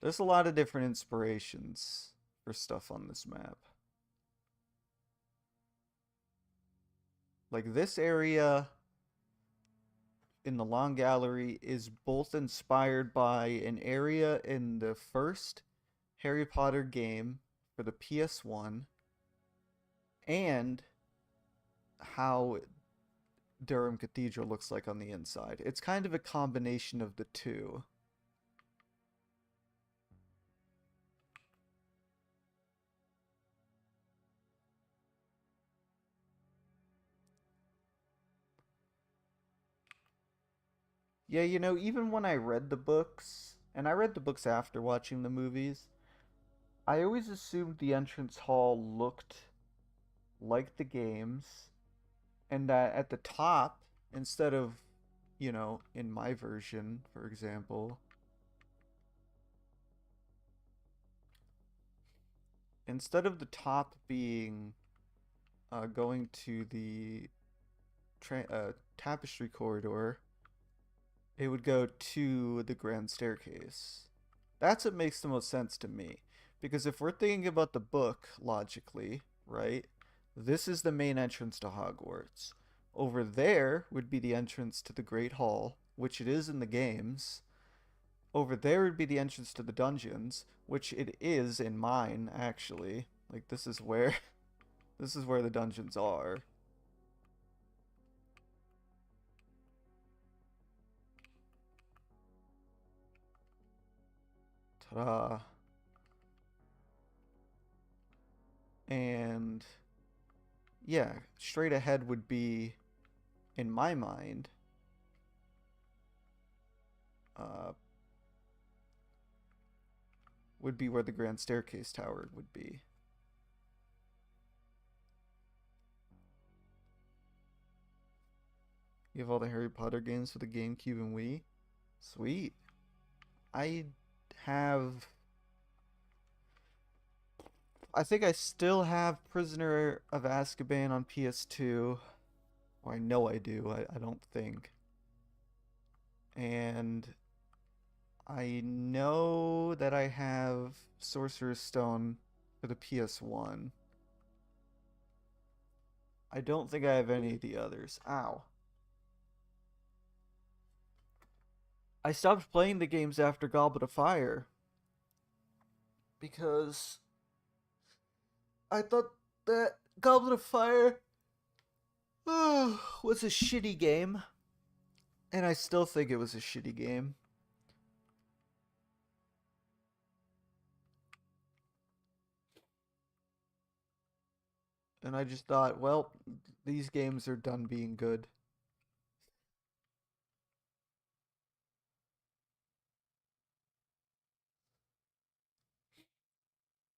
There's a lot of different inspirations for stuff on this map. Like this area in the Long Gallery is both inspired by an area in the first Harry Potter game for the PS1 and how Durham Cathedral looks like on the inside. It's kind of a combination of the two. Yeah, even when I read the books, and I read the books after watching the movies, I always assumed the entrance hall looked like the games, and that at the top, instead of, in my version, for example, instead of the top being going to the tapestry corridor, it would go to the grand staircase. That's what makes the most sense to me. Because if we're thinking about the book logically, right, this is the main entrance to Hogwarts. Over there would be the entrance to the Great Hall, which it is in the games. Over there would be the entrance to the dungeons, which it is in mine, actually. Like, this is where this is where the dungeons are. Ta-da. And yeah, straight ahead would be, in my mind, uh, would be where the grand staircase tower would be. You have all the Harry Potter games for the GameCube and Wii? Sweet. I have. I think I still have Prisoner of Azkaban on PS2. Or I know I do. I don't think. And I know that I have Sorcerer's Stone for the PS1. I don't think I have any of the others. Ow. I stopped playing the games after Goblet of Fire because I thought that Goblet of Fire was a shitty game, and I still think it was a shitty game. And I just thought, well, these games are done being good.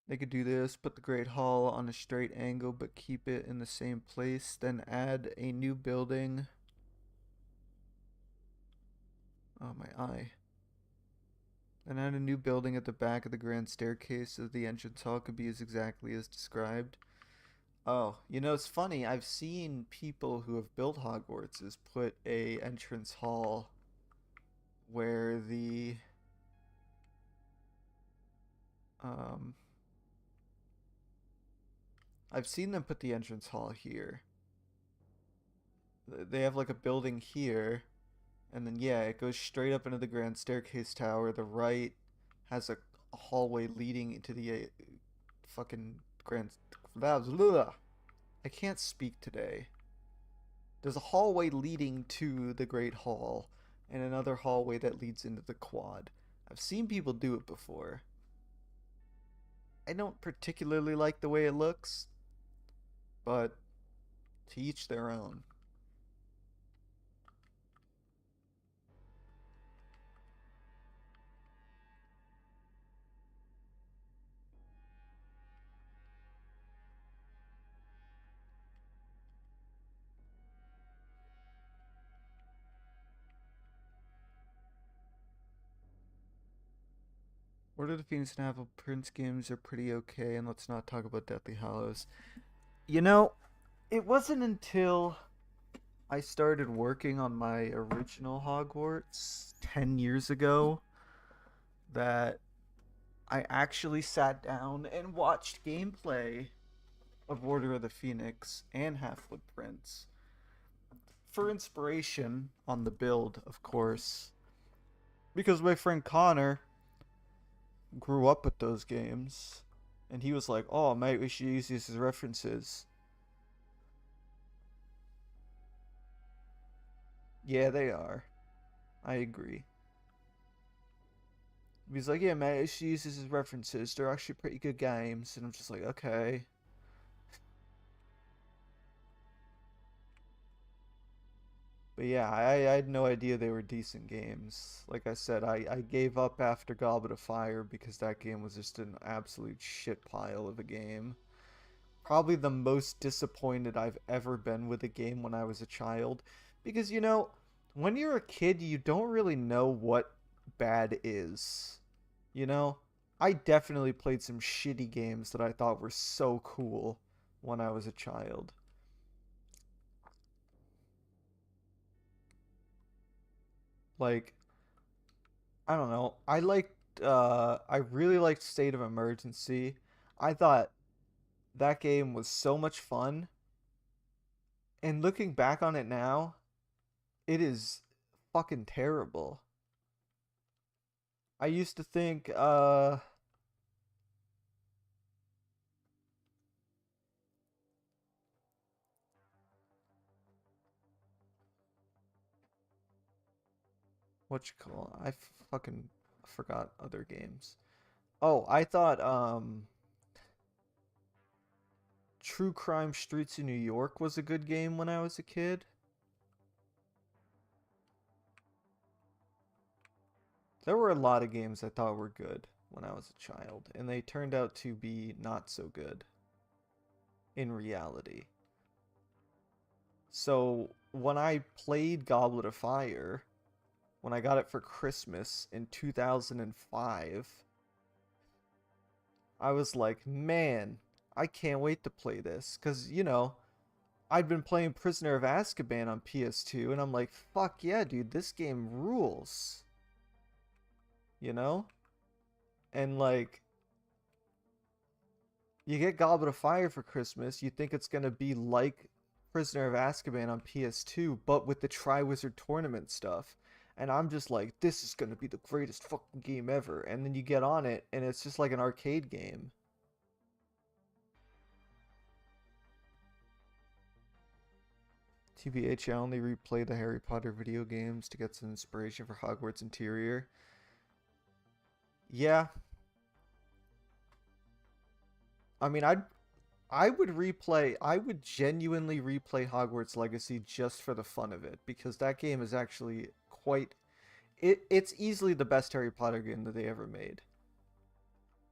They could do this, put the Great Hall on a straight angle, but keep it in the same place, then add a new building. Oh, my eye. Then add a new building at the back of the grand staircase so the entrance hall could be as exactly as described. Oh, it's funny. I've seen people who have built Hogwarts put a entrance hall where the um I've seen them put the entrance hall here. They have like a building here, and then yeah, it goes straight up into the grand staircase tower. The right has a hallway leading into the fucking grand. I can't speak today. There's a hallway leading to the Great Hall, and another hallway that leads into the quad. I've seen people do it before. I don't particularly like the way it looks, but to each their own. Order of the Phoenix and Apple Prince games are pretty okay, and let's not talk about Deathly Hallows. You know, it wasn't until I started working on my original Hogwarts 10 years ago that I actually sat down and watched gameplay of Order of the Phoenix and Half-Blood Prince for inspiration on the build, of course, because my friend Connor grew up with those games, and he was like, "Oh, mate, we should use these as references." Yeah, they are. I agree. He's like, "Yeah, mate, we should use these as references. They're actually pretty good games," and I'm just like, "Okay." But yeah, I had no idea they were decent games. Like I said, I gave up after Goblet of Fire because that game was just an absolute shit pile of a game. Probably the most disappointed I've ever been with a game when I was a child. Because, when you're a kid, you don't really know what bad is. You know? I definitely played some shitty games that I thought were so cool when I was a child. Like, I don't know. I really liked State of Emergency. I thought that game was so much fun. And looking back on it now, it is fucking terrible. I used to think, what you call it? I fucking forgot other games. Oh, I thought, True Crime Streets in New York was a good game when I was a kid. There were a lot of games I thought were good when I was a child, and they turned out to be not so good in reality. So when I played Goblet of Fire, when I got it for Christmas in 2005, I was like, man, I can't wait to play this. Because, I'd been playing Prisoner of Azkaban on PS2, and I'm like, fuck yeah, dude, this game rules. You know? And, like, you get Goblet of Fire for Christmas, you think it's going to be like Prisoner of Azkaban on PS2, but with the Triwizard Tournament stuff. And I'm just like, this is going to be the greatest fucking game ever. And then you get on it, and it's just like an arcade game. TBH, I only replay the Harry Potter video games to get some inspiration for Hogwarts interior. Yeah, I mean, I would genuinely replay Hogwarts Legacy just for the fun of it because that game is actually it's easily the best Harry Potter game that they ever made.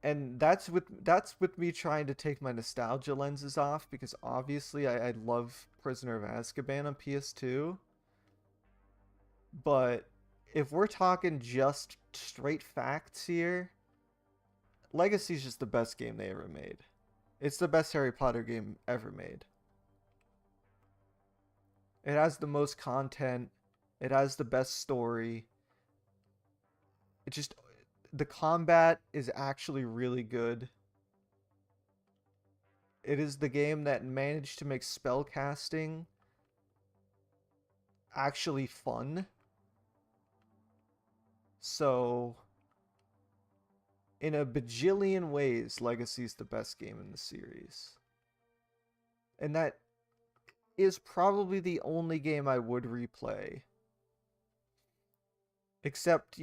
And that's with me trying to take my nostalgia lenses off because obviously I love Prisoner of Azkaban on PS2, but if we're talking just straight facts here, Legacy's just the best game they ever made. It's the best Harry Potter game ever made. It has the most content. It has the best story. It just the combat is actually really good. It is the game that managed to make spellcasting actually fun. So, in a bajillion ways, Legacy's the best game in the series. And that is probably the only game I would replay. Except,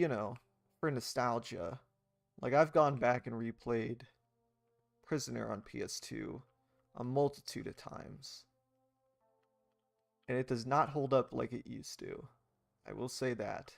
for nostalgia. Like, I've gone back and replayed Prisoner on PS2 a multitude of times. And it does not hold up like it used to. I will say that.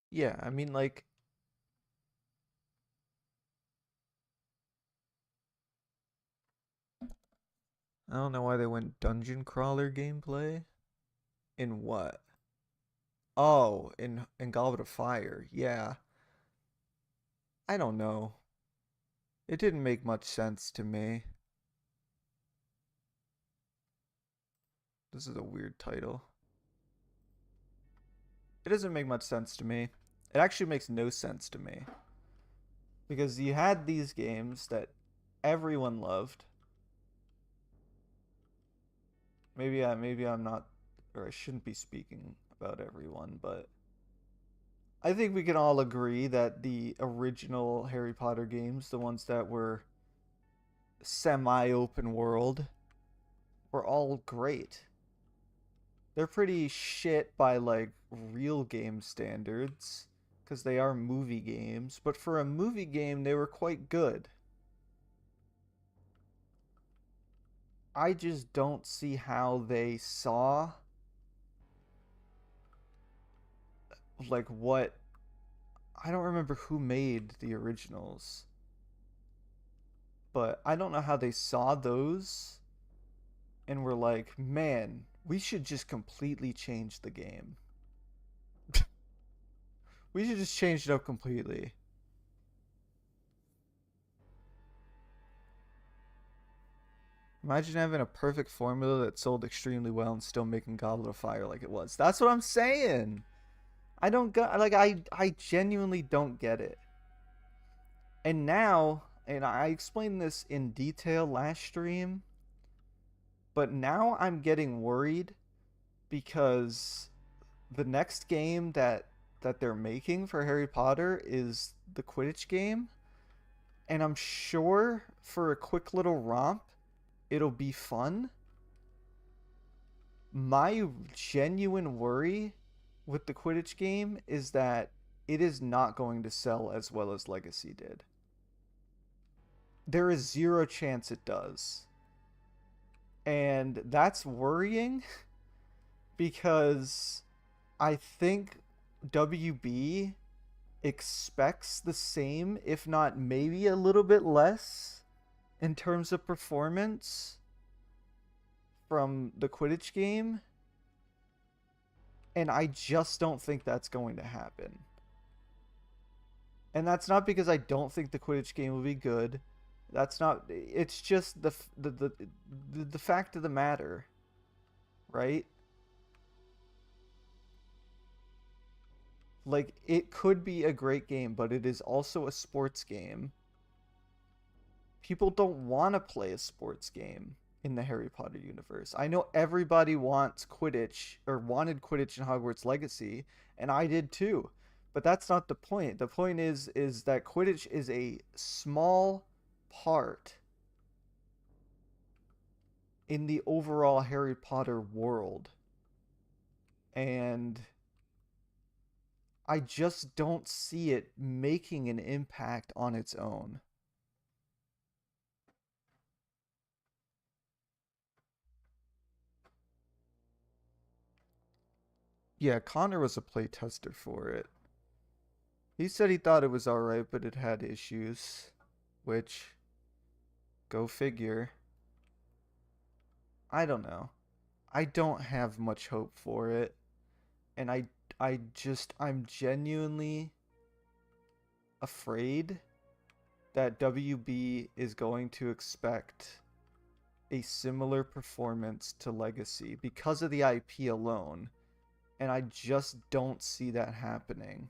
Yeah, I mean, like, I don't know why they went dungeon crawler gameplay. In what? Oh, in Goblet of Fire. Yeah. I don't know. It didn't make much sense to me. This is a weird title. It doesn't make much sense to me. It actually makes no sense to me. Because you had these games that everyone loved. Maybe I'm not, or I shouldn't be speaking about everyone, but I think we can all agree that the original Harry Potter games, the ones that were semi-open world were all great. They're pretty shit by like real game standards because they are movie games, but for a movie game they were quite good. I just don't see how they saw like what I don't remember who made the originals, but I don't know how they saw those and were like, "Man, we should just completely change the game. We should just change it up completely." Imagine having a perfect formula that sold extremely well and still making Goblet of Fire like it was. That's what I'm saying. I don't get like I genuinely don't get it. And now, and I explained this in detail last stream, but now I'm getting worried because the next game that they're making for Harry Potter is the Quidditch game, and I'm sure for a quick little romp it'll be fun. My genuine worry with the Quidditch game is that it is not going to sell as well as Legacy did. There is zero chance it does. And that's worrying because I think WB expects the same, if not maybe a little bit less, in terms of performance from the Quidditch game. And I just don't think that's going to happen. And that's not because I don't think the Quidditch game will be good. That's not. It's just the fact of the matter, right? Like it could be a great game, but it is also a sports game. People don't want to play a sports game in the Harry Potter universe. I know everybody wants Quidditch or wanted Quidditch in Hogwarts Legacy, and I did too. But that's not the point. The point is that Quidditch is a small part in the overall Harry Potter world. And I just don't see it making an impact on its own. Yeah, Connor was a playtester for it. He said he thought it was alright, but it had issues. Which, go figure. I don't know. I don't have much hope for it. And I'm genuinely afraid that WB is going to expect a similar performance to Legacy because of the IP alone. And I just don't see that happening.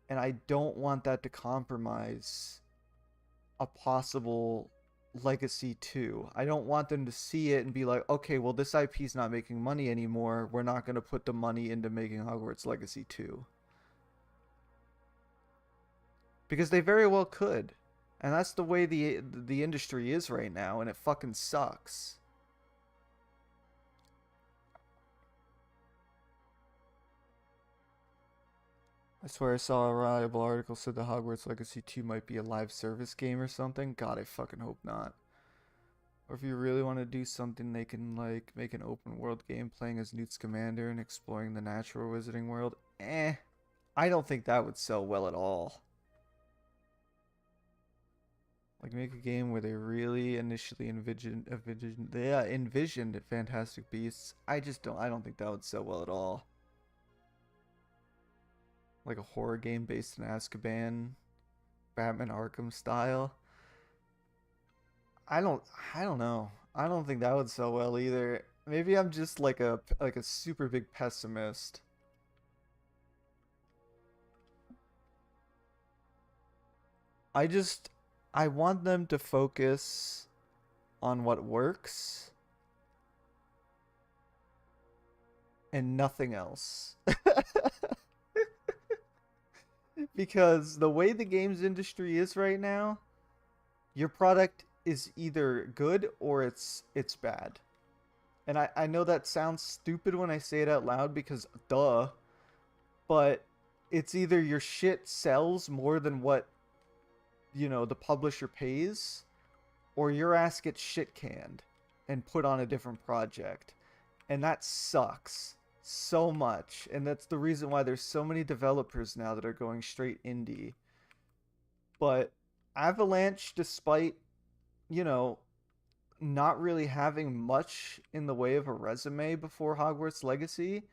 And I don't want that to compromise a possible Legacy 2. I don't want them to see it and be like, okay, well, this IP's not making money anymore. We're not going to put the money into making Hogwarts Legacy 2. Because they very well could. And that's the way the industry is right now, and it fucking sucks. I swear I saw a reliable article said the Hogwarts Legacy 2 might be a live service game or something. God, I fucking hope not. Or if you really want to do something, they can like make an open world game playing as Newt Scamander and exploring the natural wizarding world. I don't think that would sell well at all. Like make a game where they really initially envisioned Fantastic Beasts. I don't think that would sell well at all. Like a horror game based in Azkaban, Batman Arkham style. I don't know. I don't think that would sell well either. Maybe I'm just like a super big pessimist. I want them to focus on what works and nothing else. Because the way the games industry is right now, your product is either good or it's bad. And I know that sounds stupid when I say it out loud because duh, but it's either your shit sells more than what, the publisher pays, or your ass gets shit canned and put on a different project. And that sucks so much. And that's the reason why there's so many developers now that are going straight indie. But Avalanche, despite, you know, not really having much in the way of a resume before Hogwarts Legacy,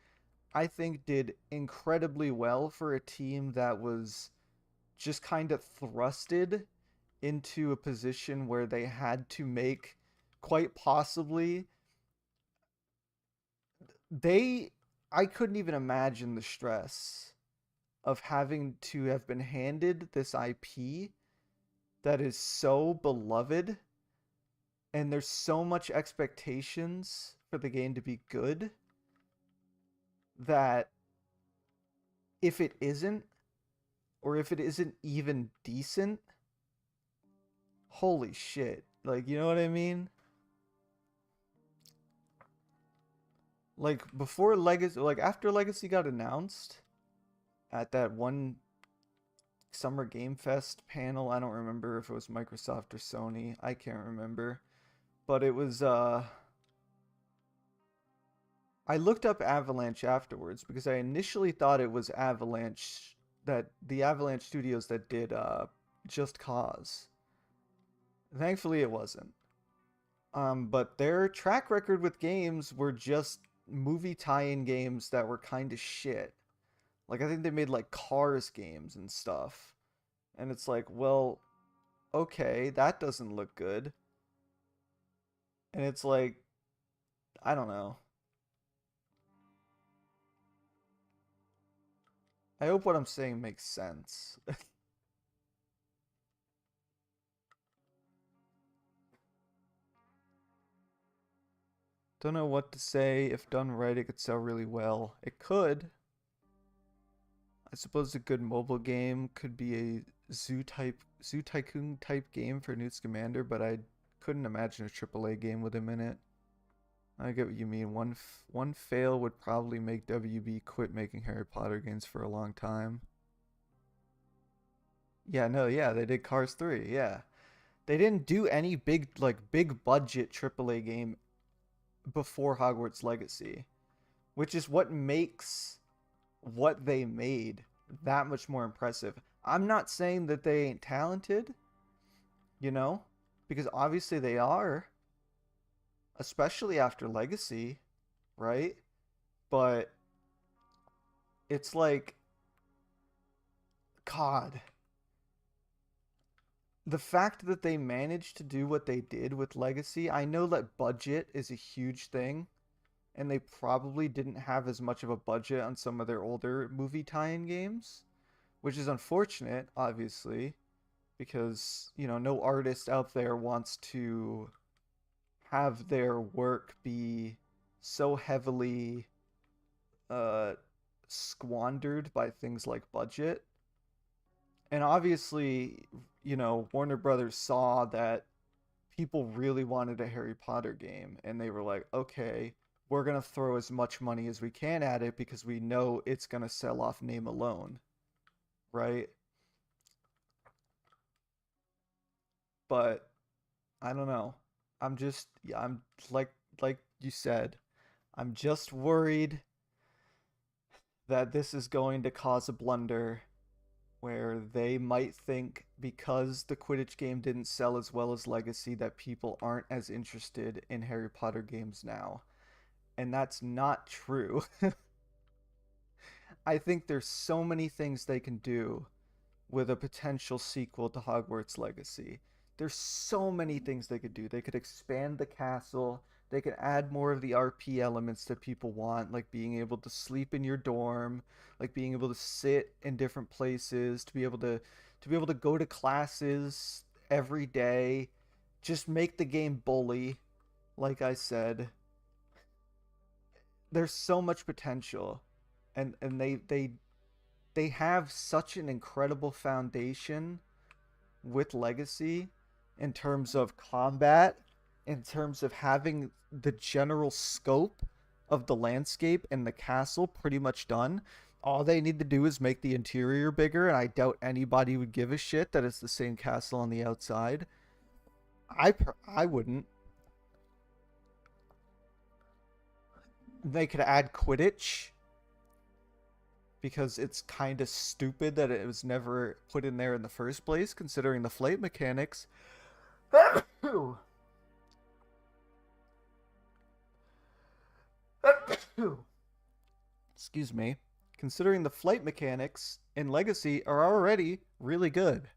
I think did incredibly well for a team that was just kind of thrusted into a position where they had to make quite possibly they I couldn't even imagine the stress of having to have been handed this IP that is so beloved and there's so much expectations for the game to be good that if it isn't, or if it isn't even decent, holy shit. Like, you know what I mean? Like before Legacy, like after Legacy got announced at that one Summer Game Fest panel, I don't remember if it was Microsoft or Sony. I can't remember. But it was I looked up Avalanche afterwards because I initially thought it was Avalanche, that the Avalanche Studios that did Just Cause. Thankfully it wasn't. But their track record with games were just movie tie-in games that were kind of shit. Like I think they made like Cars games and stuff. And it's like, well, okay, that doesn't look good. And it's like, I don't know. I hope what I'm saying makes sense. Don't know what to say. If done right, it could sell really well. It could. I suppose a good mobile game could be a Zoo Tycoon type game for Newt Scamander, but I couldn't imagine a AAA game with him in it. I get what you mean. One fail would probably make WB quit making Harry Potter games for a long time. Yeah, no, yeah, they did Cars 3. Yeah. They didn't do any big budget AAA game before Hogwarts Legacy, which is what makes what they made that much more impressive. I'm not saying that they ain't talented, you know, because obviously they are, especially after Legacy, right? But it's like, God, the fact that they managed to do what they did with Legacy, I know that budget is a huge thing, and they probably didn't have as much of a budget on some of their older movie tie-in games, which is unfortunate, obviously, because, no artist out there wants to have their work be so heavily uh, squandered by things like budget. And obviously, Warner Brothers saw that people really wanted a Harry Potter game, and they were like, okay, we're going to throw as much money as we can at it because we know it's going to sell off name alone, right? But I don't know. I'm like you said, I'm just worried that this is going to cause a blunder where they might think because the Quidditch game didn't sell as well as Legacy that people aren't as interested in Harry Potter games now. And that's not true. I think there's so many things they can do with a potential sequel to Hogwarts Legacy. There's so many things they could do. They could expand the castle. They could add more of the RP elements that people want, like being able to sleep in your dorm, like being able to sit in different places, to be able to go to classes every day. Just make the game bully, like I said. There's so much potential. And they have such an incredible foundation with Legacy in terms of combat, in terms of having the general scope of the landscape and the castle pretty much done. All they need to do is make the interior bigger, and I doubt anybody would give a shit that it's the same castle on the outside. I wouldn't. They could add Quidditch because it's kind of stupid that it was never put in there in the first place, considering the flight mechanics. Excuse me. Considering the flight mechanics in Legacy are already really good.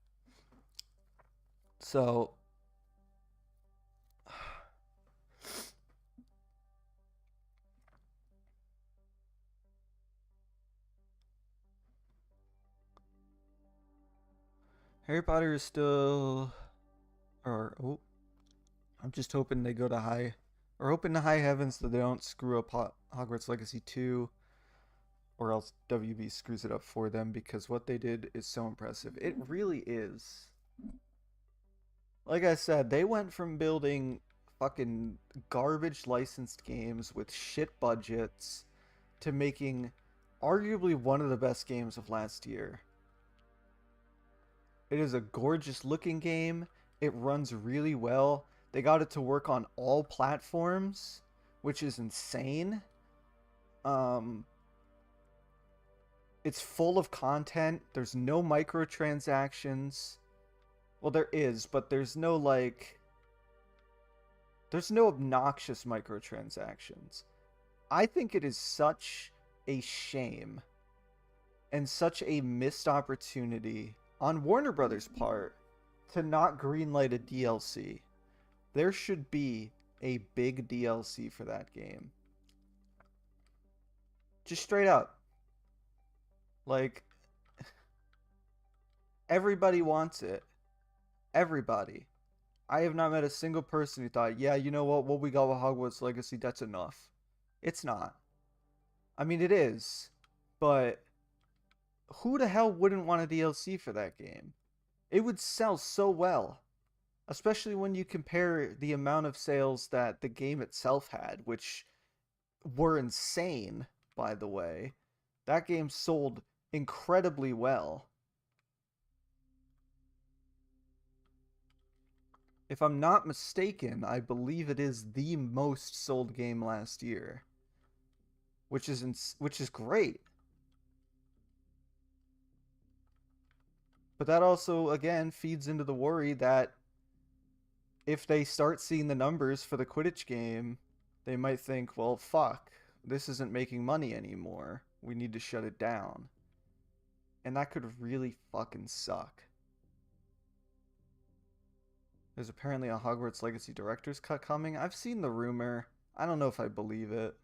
So, Harry Potter is still. Or, oh, I'm just hoping they go to high. Or hoping to high heavens that they don't screw up Hogwarts Legacy 2. Or else WB screws it up for them, because what they did is so impressive. It really is. Like I said, they went from building fucking garbage licensed games with shit budgets to making arguably one of the best games of last year. It is a gorgeous looking game. It runs really well. They got it to work on all platforms, which is insane. Um, it's full of content. There's no microtransactions. Well, there is, but there's no obnoxious microtransactions. I think it is such a shame and such a missed opportunity on Warner Brothers' part to not greenlight a DLC. There should be a big DLC for that game. Just straight up. Like, everybody wants it. Everybody. I have not met a single person who thought, yeah, you know what we got with Hogwarts Legacy, that's enough. It's not. I mean, it is. But who the hell wouldn't want a DLC for that game? It would sell so well. Especially when you compare the amount of sales that the game itself had, which were insane, by the way. That game sold incredibly well. If I'm not mistaken, I believe it is the most sold game last year, which is great. But that also again feeds into the worry that if they start seeing the numbers for the Quidditch game, they might think, well, fuck, this isn't making money anymore. We need to shut it down. And that could really fucking suck. There's apparently a Hogwarts Legacy Director's Cut coming. I've seen the rumor. I don't know if I believe it.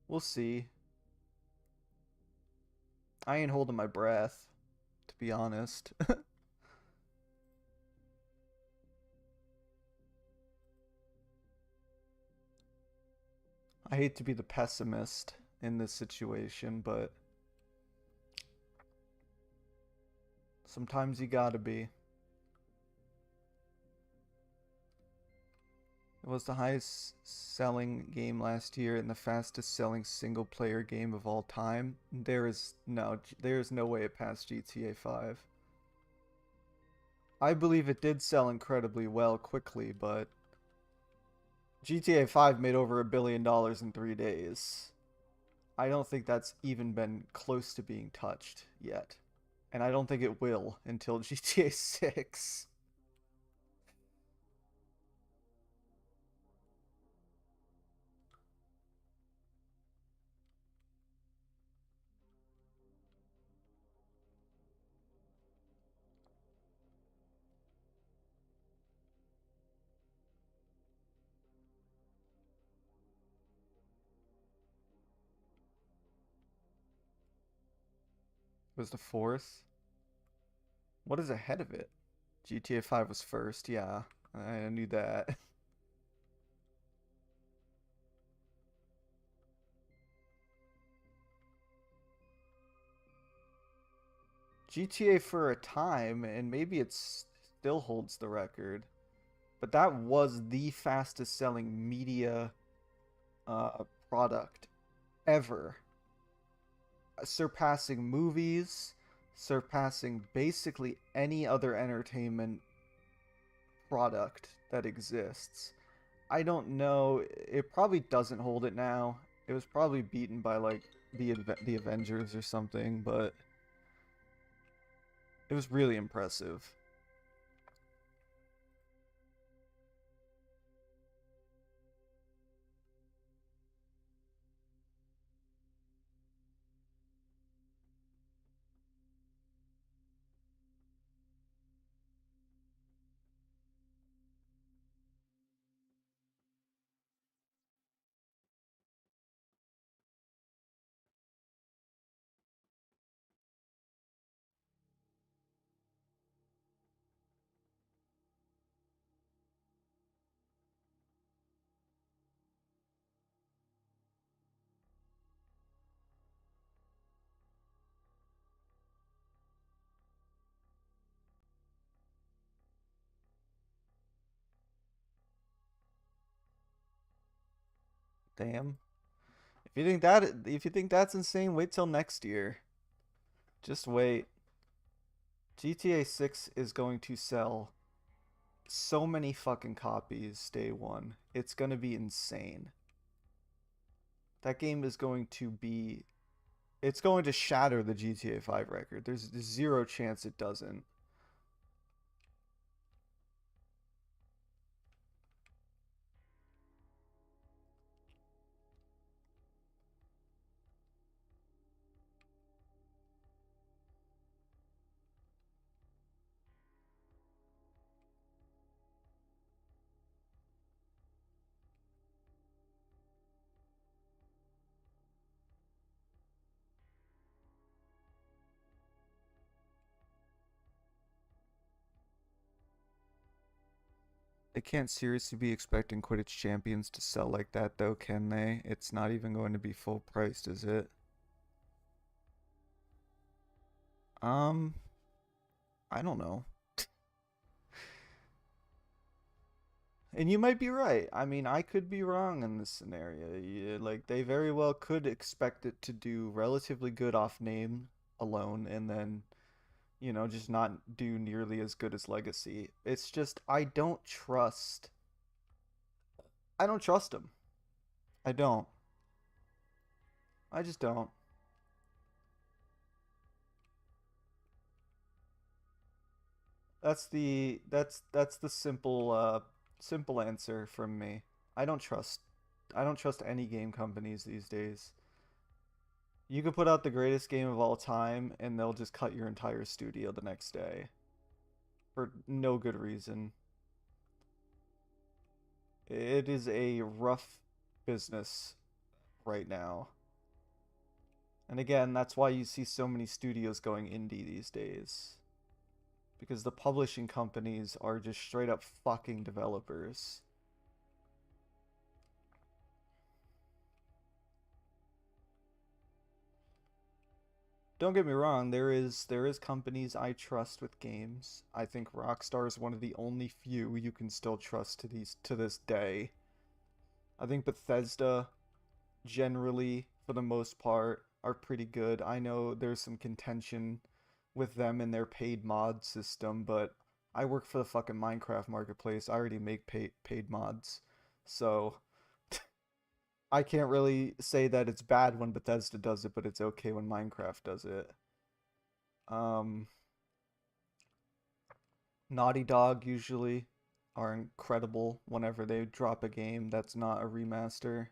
We'll see. I ain't holding my breath, to be honest. I hate to be the pessimist in this situation, but sometimes you gotta be. It was the highest selling game last year and the fastest selling single player game of all time. There is no way it passed GTA 5. I believe it did sell incredibly well quickly, but GTA 5 made over $1 billion in 3 days. I don't think that's even been close to being touched yet. And I don't think it will until GTA 6. Was the fourth? What is ahead of it? GTA 5 was first, yeah. I knew that. GTA for a time, and maybe it still holds the record. but that was the fastest selling media product ever, surpassing movies, surpassing basically any other entertainment product that exists. I don't know. It probably doesn't hold it now. It was probably beaten by like the Avengers or something, but it was really impressive. Damn. If you think that's insane, wait till next year. Just wait. GTA 6 is going to sell so many fucking copies day one. It's going to be insane. That game is going to be it's going to shatter the GTA 5 record. There's zero chance it doesn't. They can't seriously be expecting Quidditch Champions to sell like that though, can they? It's not even going to be full priced, is it? Um, I don't know. And you might be right. I mean, I could be wrong in this scenario. Yeah, like they very well could expect it to do relatively good off name alone and then, just not do nearly as good as Legacy. It's just I don't trust them. I don't. I just don't. That's the simple answer from me. I don't trust I don't trust any game companies these days. You could put out the greatest game of all time and they'll just cut your entire studio the next day for no good reason. It is a rough business right now. And again, that's why you see so many studios going indie these days. Because the publishing companies are just straight up fucking developers. Don't get me wrong, there is companies I trust with games. I think Rockstar is one of the only few you can still trust to this day. I think Bethesda generally for the most part are pretty good. I know there's some contention with them and their paid mod system, but I work for the fucking Minecraft marketplace. I already make paid mods. So I can't really say that it's bad when Bethesda does it, but it's okay when Minecraft does it. Um, Naughty Dog usually are incredible whenever they drop a game that's not a remaster.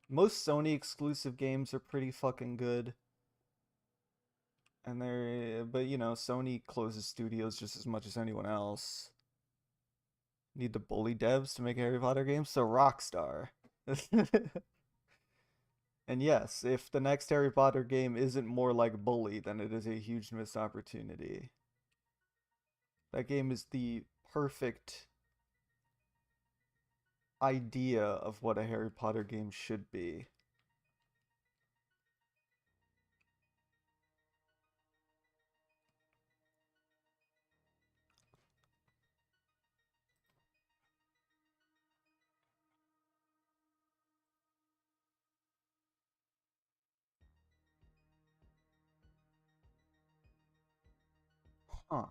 Most Sony exclusive games are pretty fucking good. And but Sony closes studios just as much as anyone else. Need to bully devs to make a Harry Potter game? So Rockstar. And yes, if the next Harry Potter game isn't more like Bully, then it is a huge missed opportunity. That game is the perfect idea of what a Harry Potter game should be. Huh.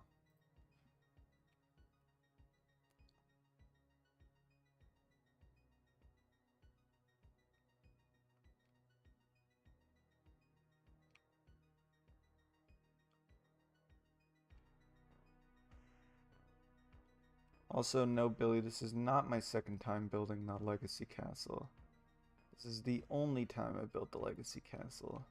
Also, no, Billy, this is not my second time building the Legacy Castle. This is the only time I built the Legacy Castle.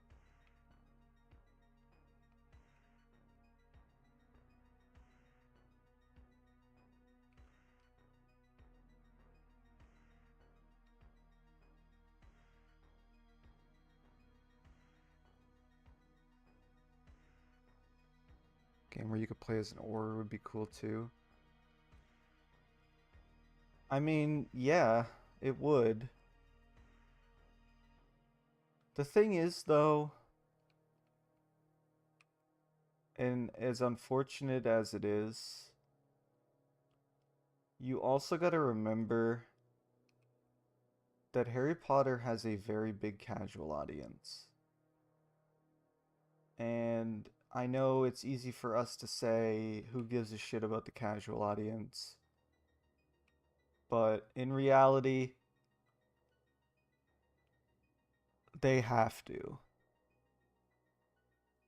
Game where you could play as an Auror would be cool too. I mean, yeah, it would. The thing is, though, and as unfortunate as it is, you also gotta remember that Harry Potter has a very big casual audience. And I know it's easy for us to say, who gives a shit about the casual audience? But in reality, they have to.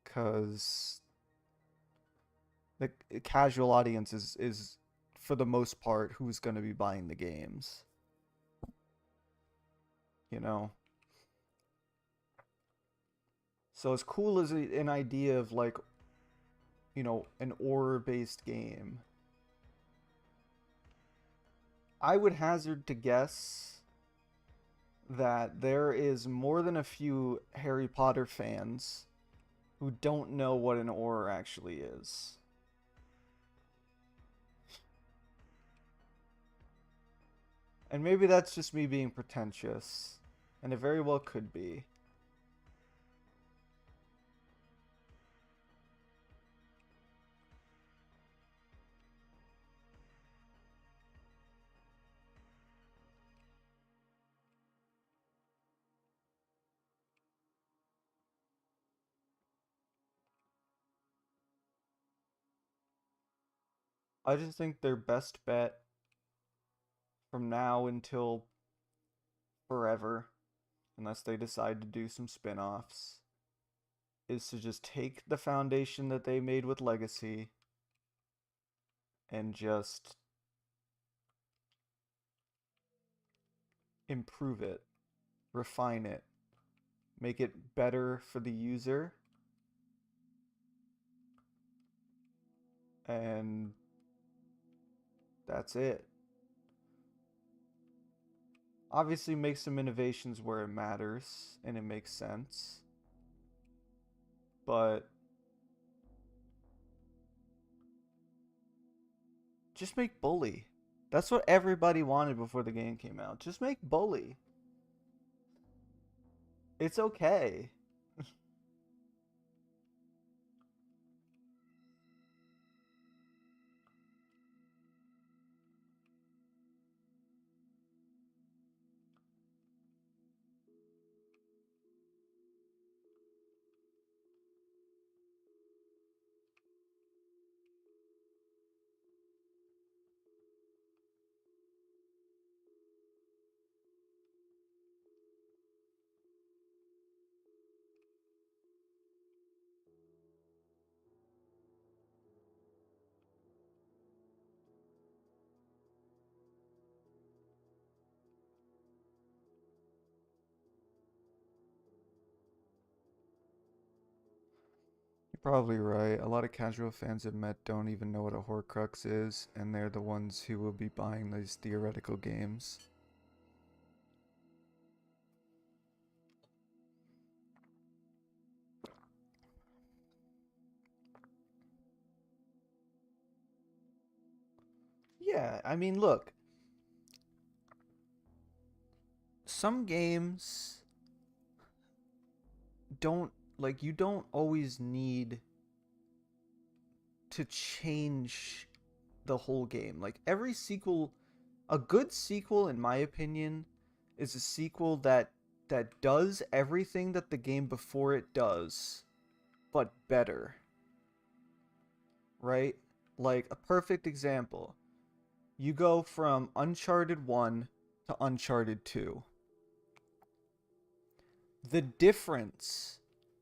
Because the casual audience is, for the most part, who's going to be buying the games. You know? So as cool as an idea of, like, you know, an Auror-based game, I would hazard to guess that there is more than a few Harry Potter fans who don't know what an Auror actually is. And maybe that's just me being pretentious, and it very well could be. I just think their best bet from now until forever, unless they decide to do some spin-offs, is to just take the foundation that they made with Legacy and just improve it, refine it, make it better for the user, and that's it. Obviously, make some innovations where it matters and it makes sense, but just make Bully. That's what everybody wanted before the game came out. Just make Bully. It's okay. You're probably right. A lot of casual fans I've met don't even know what a Horcrux is, and they're the ones who will be buying these theoretical games. Yeah, I mean, look, some games don't, like, you don't always need to change the whole game. Like, every sequel, a good sequel, in my opinion, is a sequel that does everything that the game before it does, but better. right? Like a perfect example. You go from Uncharted 1 to Uncharted 2. The difference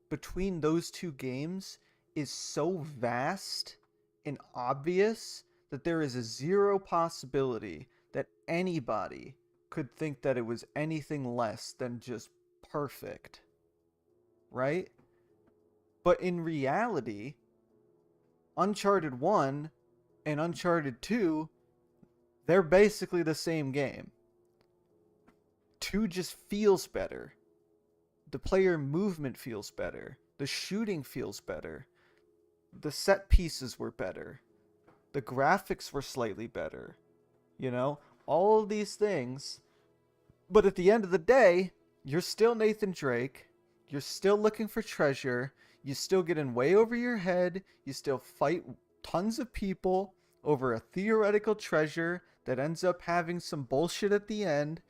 between those two games is so vast and obvious that there is a zero possibility that anybody could think that it was anything less than just perfect, right? But in reality, Uncharted 1 and Uncharted 2, they're basically the same game. 2 just feels better. The player movement feels better. The shooting feels better. The set pieces were better. The graphics were slightly better. You know, all of these things. But at the end of the day, you're still Nathan Drake. You're still looking for treasure. You still get in way over your head. You still fight tons of people over a theoretical treasure that ends up having some bullshit at the end.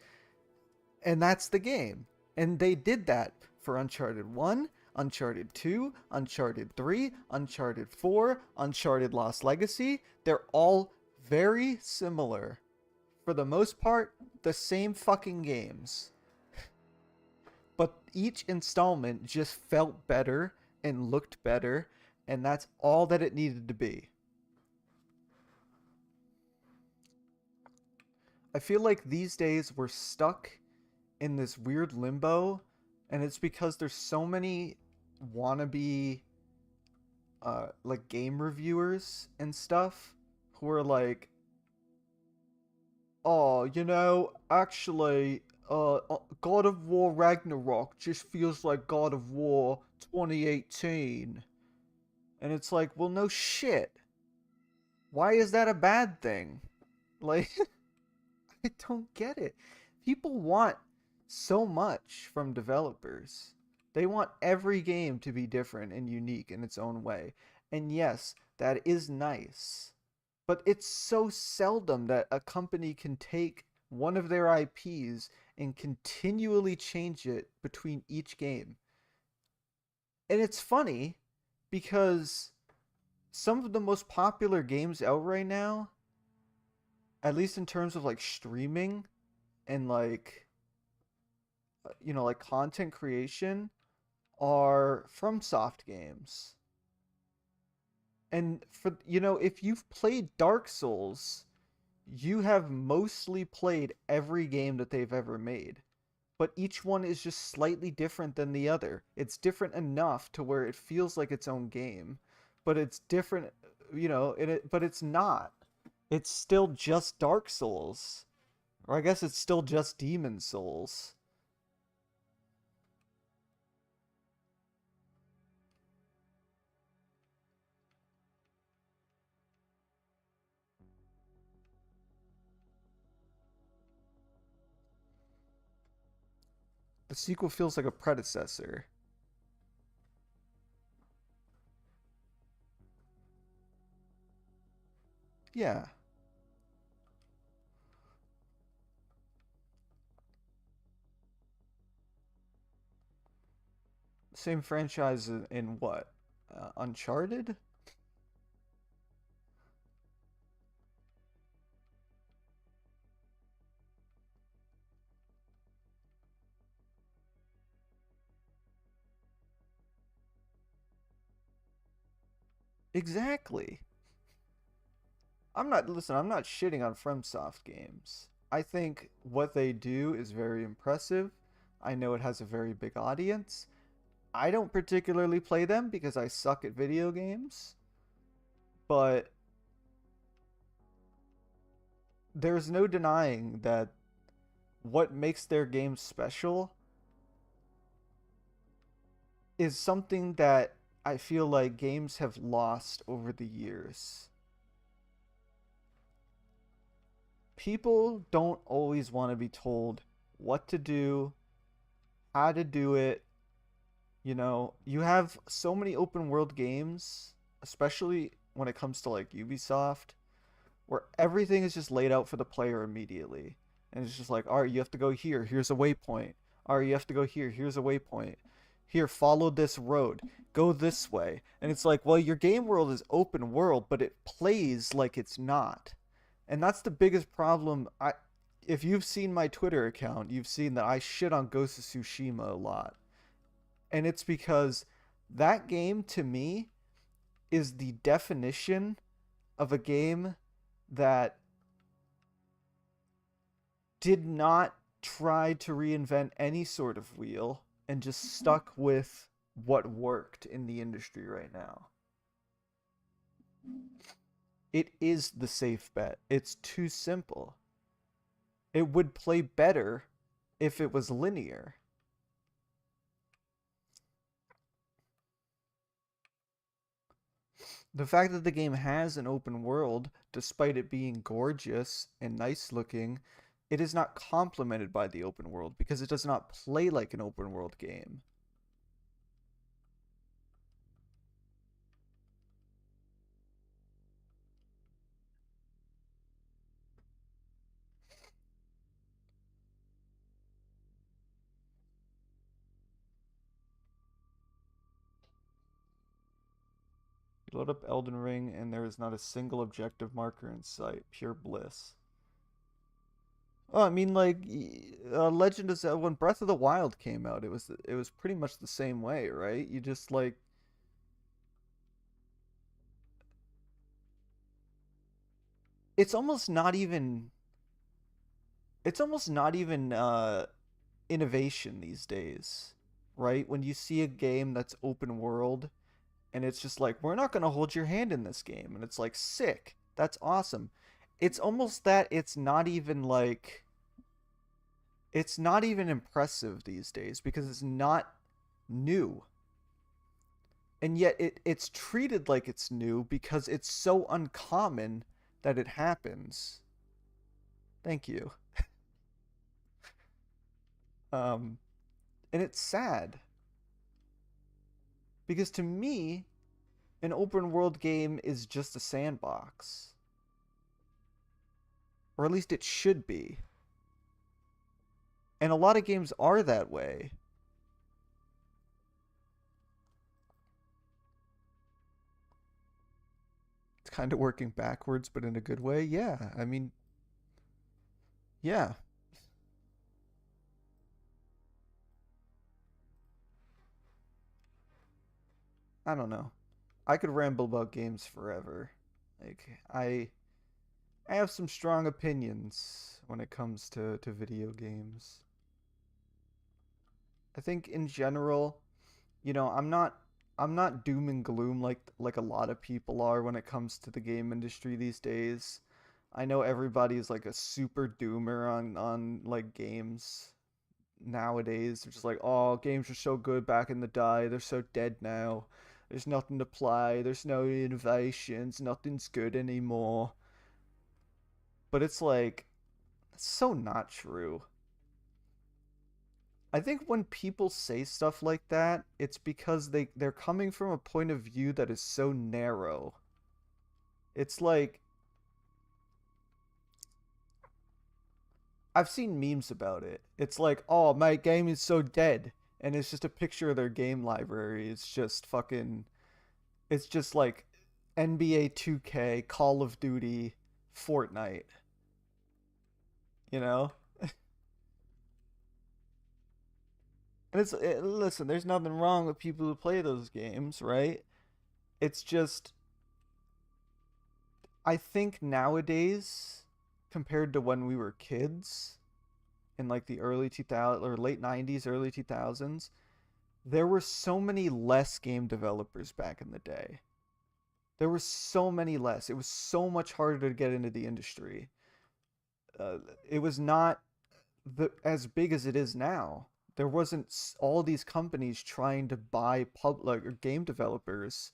And that's the game. And they did that for Uncharted 1, Uncharted 2, Uncharted 3, Uncharted 4, Uncharted Lost Legacy. They're all very similar. For the most part, the same fucking games. But each installment just felt better and looked better, and that's all that it needed to be. I feel like these days we're stuck in this weird limbo, and it's because there's so many wannabe like game reviewers and stuff who are like, oh, actually, God of War Ragnarok just feels like God of War 2018. And it's like, well, no shit. Why is that a bad thing? Like, I don't get it. People want so much from developers. They want every game to be different and unique in its own way. And yes, that is nice. But it's so seldom that a company can take one of their IPs and continually change it between each game. And it's funny because some of the most popular games out right now, at least in terms of like streaming and like like content creation, are from soft games. And for if you've played Dark Souls, you have mostly played every game that they've ever made. But each one is just slightly different than the other. It's different enough to where it feels like its own game, but it's different, but it's not. It's still just Dark Souls. Or I guess it's still just Demon Souls. The sequel feels like a predecessor. Yeah. Same franchise in what? Uncharted? Exactly. I'm not shitting on FromSoft games. I think what they do is very impressive. I know it has a very big audience. I don't particularly play them because I suck at video games, but there's no denying that what makes their games special is something that I feel like games have lost over the years. People don't always want to be told what to do, how to do it. You have so many open world games, especially when it comes to like Ubisoft, where everything is just laid out for the player immediately. And it's just like, all right, you have to go here. Here's a waypoint. All right, you have to go here. Here's a waypoint. here, follow this road, go this way. And it's like, well, your game world is open world, but it plays like it's not. And that's the biggest problem. If you've seen my Twitter account, you've seen that I shit on Ghost of Tsushima a lot. And it's because that game to me is the definition of a game that did not try to reinvent any sort of wheel and just stuck with what worked in the industry right now. It is the safe bet. It's too simple. It would play better if it was linear. The fact that the game has an open world, despite it being gorgeous and nice looking, it is not complemented by the open world because it does not play like an open world game. You load up Elden Ring and there is not a single objective marker in sight. Pure bliss. Oh, I mean, like, Legend of Zelda, when Breath of the Wild came out, it was pretty much the same way, right? You just like it's almost not even it's almost not even innovation these days, right? When you see a game that's open world and it's just like, we're not going to hold your hand in this game, and it's like, sick, that's awesome. It's almost that it's not even impressive these days because it's not new. And yet it's treated like it's new because it's so uncommon that it happens. Thank you. Um, and it's sad because to me, an open world game is just a sandbox, or at least it should be. And a lot of games are that way. It's kind of working backwards, but in a good way. Yeah, I mean, yeah, I don't know. I could ramble about games forever. Like I have some strong opinions when it comes to video games. I think in general, I'm not doom and gloom like a lot of people are when it comes to the game industry these days. I know everybody's like a super doomer on like games nowadays. They're just like, "Oh, games were so good back in the day. They're so dead now. There's nothing to play. There's no innovations. Nothing's good anymore." But it's like, it's so not true. I think when people say stuff like that, it's because they're coming from a point of view that is so narrow. It's like, I've seen memes about it. It's like, "Oh, my game is so dead." And it's just a picture of their game library. It's just fucking it's just like NBA 2K, Call of Duty, Fortnite, you know? And listen, there's nothing wrong with people who play those games, right? It's just I think nowadays compared to when we were kids in like the early 2000s or late 90s, early 2000s, there were so many less game developers back in the day. There were so many less. It was so much harder to get into the industry. It was not as big as it is now. There wasn't all these companies trying to buy like or game developers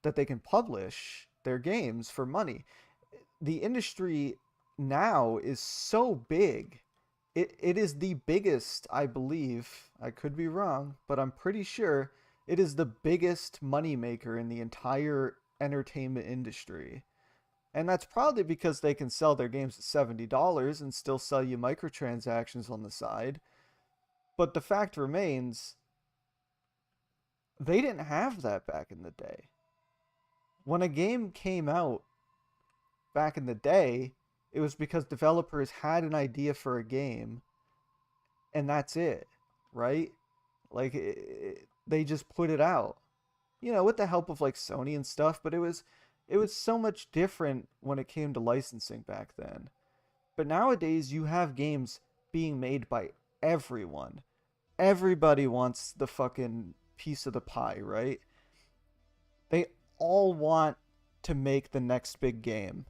that they can publish their games for money. The industry now is so big. It is the biggest, I believe. I could be wrong, but I'm pretty sure it is the biggest moneymaker in the entire entertainment industry. And that's probably because they can sell their games at $70 and still sell you microtransactions on the side. But the fact remains, They didn't have that back in the day. When a game came out back in the day, it was because developers had an idea for a game and that's it, right? Like they just put it out, with the help of like Sony and stuff. But it was so much different when it came to licensing back then. But nowadays, you have games being made by everyone. Everybody wants the fucking piece of the pie, right? They all want to make the next big game.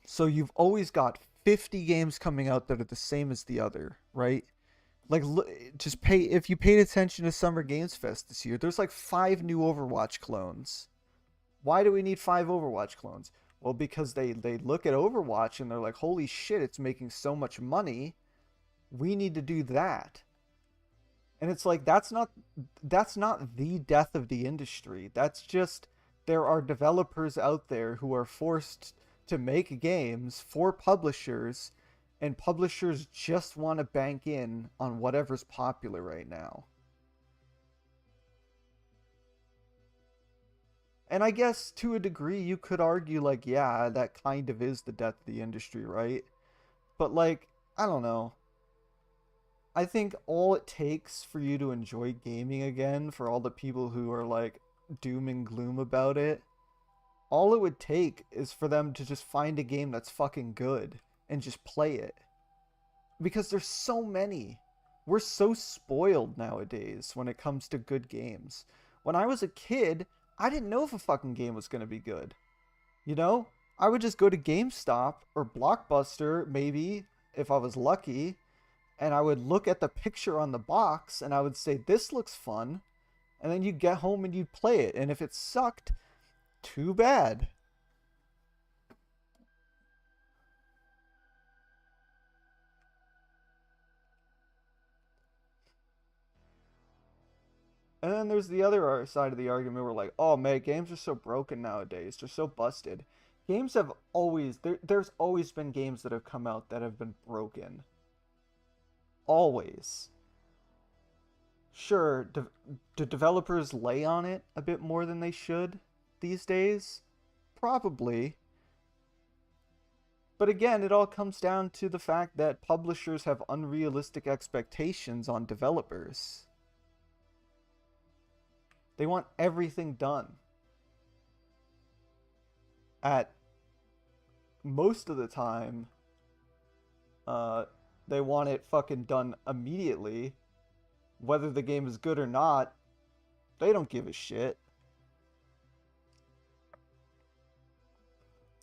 So you've always got 50 games coming out that are the same as the other, right? Like, just pay if you paid attention to Summer Games Fest this year. There's like 5 new Overwatch clones. Why do we need 5 Overwatch clones? Well, because they look at Overwatch and they're like, holy shit, it's making so much money. We need to do that. And it's like that's not the death of the industry. That's just there are developers out there who are forced to make games for publishers, and publishers just want to bank in on whatever's popular right now. And I guess to a degree you could argue like, yeah, that kind of is the death of the industry, right? But like, I don't know. I think all it takes for you to enjoy gaming again, for all the people who are like doom and gloom about it, all it would take is for them to just find a game that's fucking good and just play it. Because there's so many. We're so spoiled nowadays when it comes to good games. When I was a kid, I didn't know if a fucking game was going to be good. You know? I would just go to GameStop or Blockbuster, maybe, if I was lucky, and I would look at the picture on the box and I would say, this looks fun. And then you'd get home and you'd play it. And if it sucked, too bad. And then there's the other side of the argument where, like, oh man, games are so broken nowadays. They're so busted. Games have always, there's always been games that have come out that have been broken. Always. Sure, do developers lay on it a bit more than they should these days? Probably. But again, it all comes down to the fact that publishers have unrealistic expectations on developers. They want everything done at most of the time. Uh, they want it fucking done immediately. Whether the game is good or not, they don't give a shit.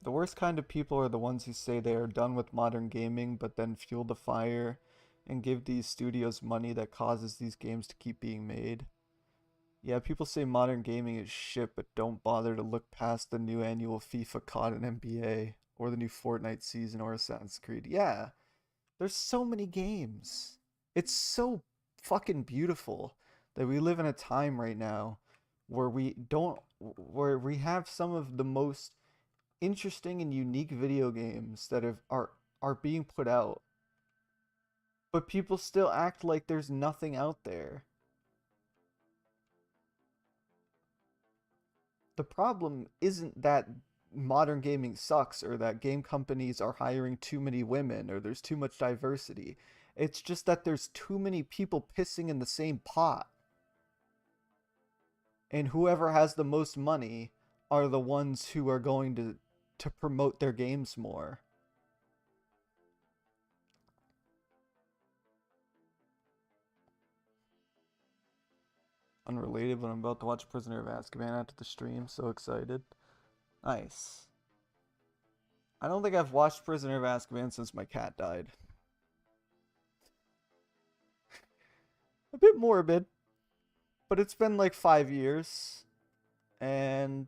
The worst kind of people are the ones who say they are done with modern gaming, but then fuel the fire and give these studios money that causes these games to keep being made. Yeah, people say modern gaming is shit, but don't bother to look past the new annual FIFA COD and NBA, or the new Fortnite season, or Assassin's Creed. Yeah, there's so many games. It's so fucking beautiful that we live in a time right now where we have some of the most interesting and unique video games that are being put out, but people still act like there's nothing out there. The problem isn't that modern gaming sucks or that game companies are hiring too many women or there's too much diversity. It's just that there's too many people pissing in the same pot. And whoever has the most money are the ones who are going to promote their games more. Unrelated, but I'm about to watch Prisoner of Azkaban after the stream. So excited. Nice. I don't think I've watched Prisoner of Azkaban since my cat died. A bit morbid, but it's been like 5 years, and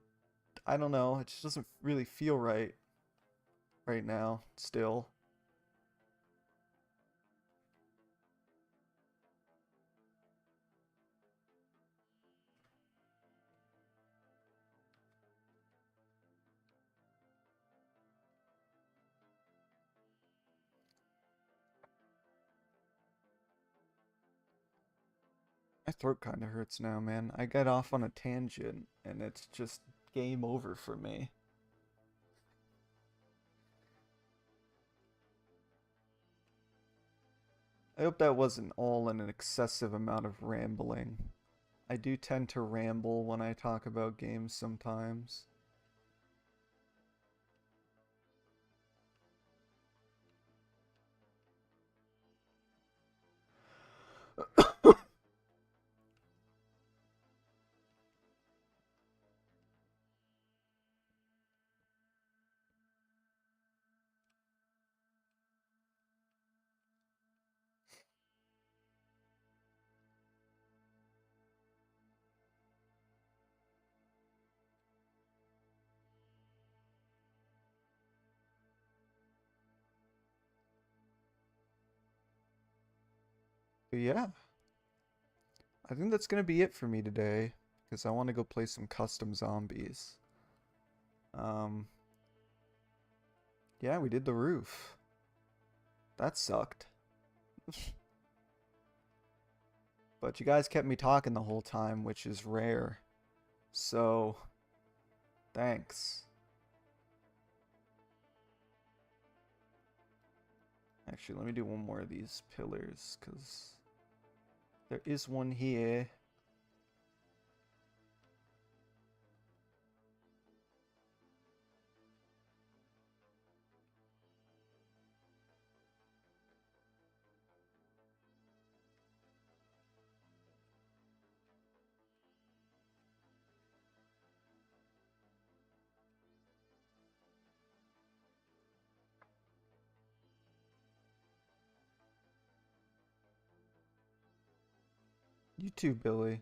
I don't know. It just doesn't really feel right now. Still, My throat kind of hurts now, man. I got off on a tangent, and it's just game over for me. I hope that wasn't all an excessive amount of rambling. I do tend to ramble when I talk about games sometimes. But yeah, I think that's gonna be it for me today, because I want to go play some custom zombies. Um, yeah, we did the roof. That sucked. But you guys kept me talking the whole time, which is rare. So, thanks. Actually, let me do one more of these pillars, because there is one here. You too, Billy.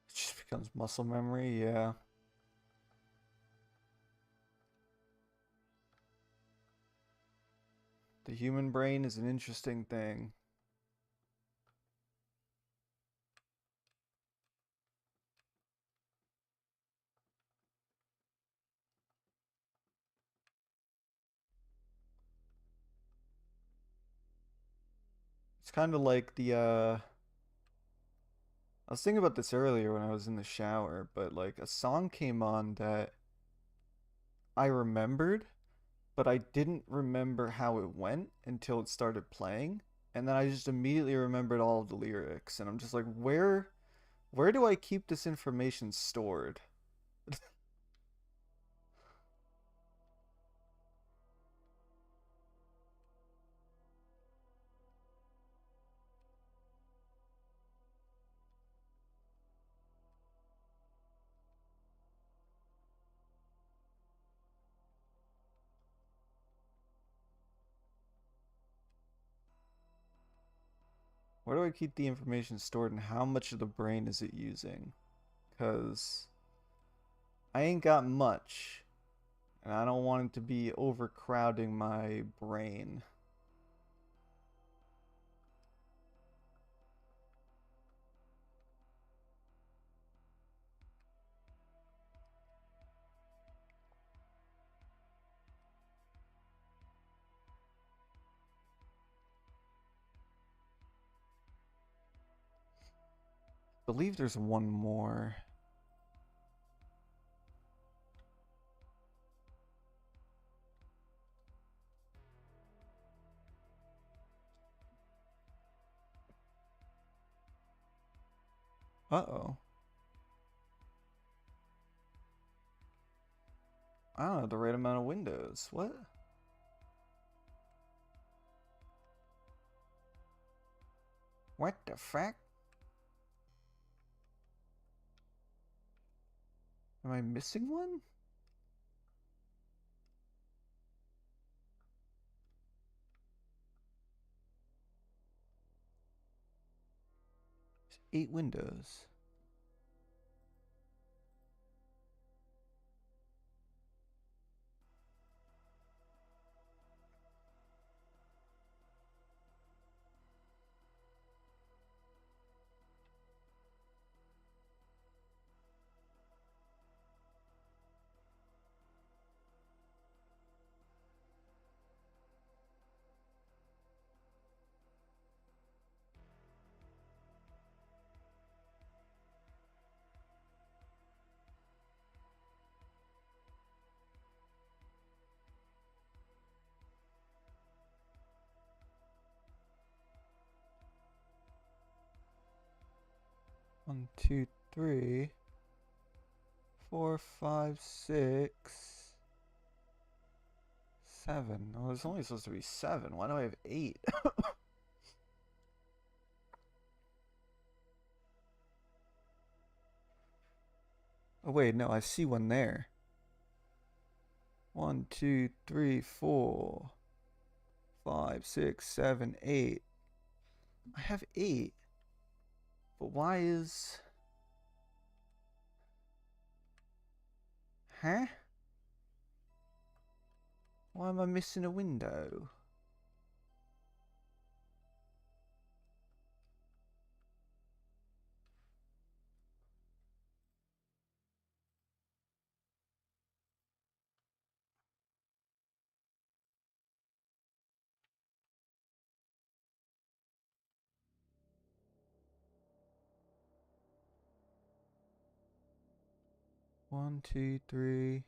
It just becomes muscle memory, yeah. The human brain is an interesting thing. It's kind of like I was thinking about this earlier when I was in the shower, but like a song came on that I remembered, but I didn't remember how it went until it started playing. And then I just immediately remembered all of the lyrics, and I'm just like, where do I keep this information stored? Where do I keep the information stored, and how much of the brain is it using? Because I ain't got much, and I don't want it to be overcrowding my brain. I believe there's one more. Uh-oh. I don't have the right amount of windows. What? What the fuck? Am I missing one? 8 windows? One, two, three, four, five, six, seven. Oh, there's only supposed to be 7. Why do I have 8? Oh, wait, no, I see one there. 1, 2, 3, 4, 5, 6, 7, 8. I have 8. But why is. Huh? Why am I missing a window? One, two, three,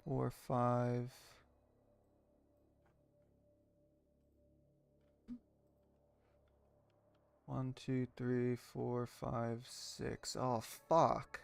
four, five. One, two, three, four, five, six. Oh, fuck.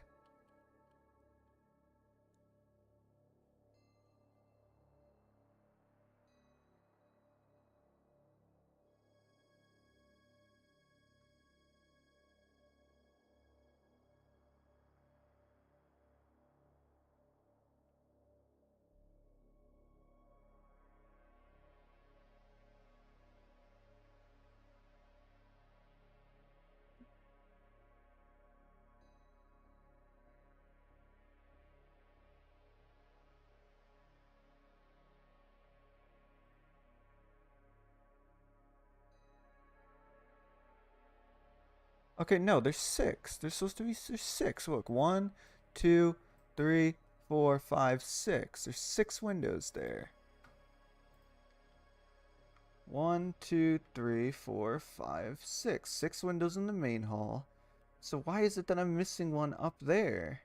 Okay, no, there's 6. There's supposed to be there's 6. Look, one, two, three, four, five, 6. There's 6 windows there. 1, 2, 3, 4, 5, 6. 6 windows in the main hall. So why is it that I'm missing one up there?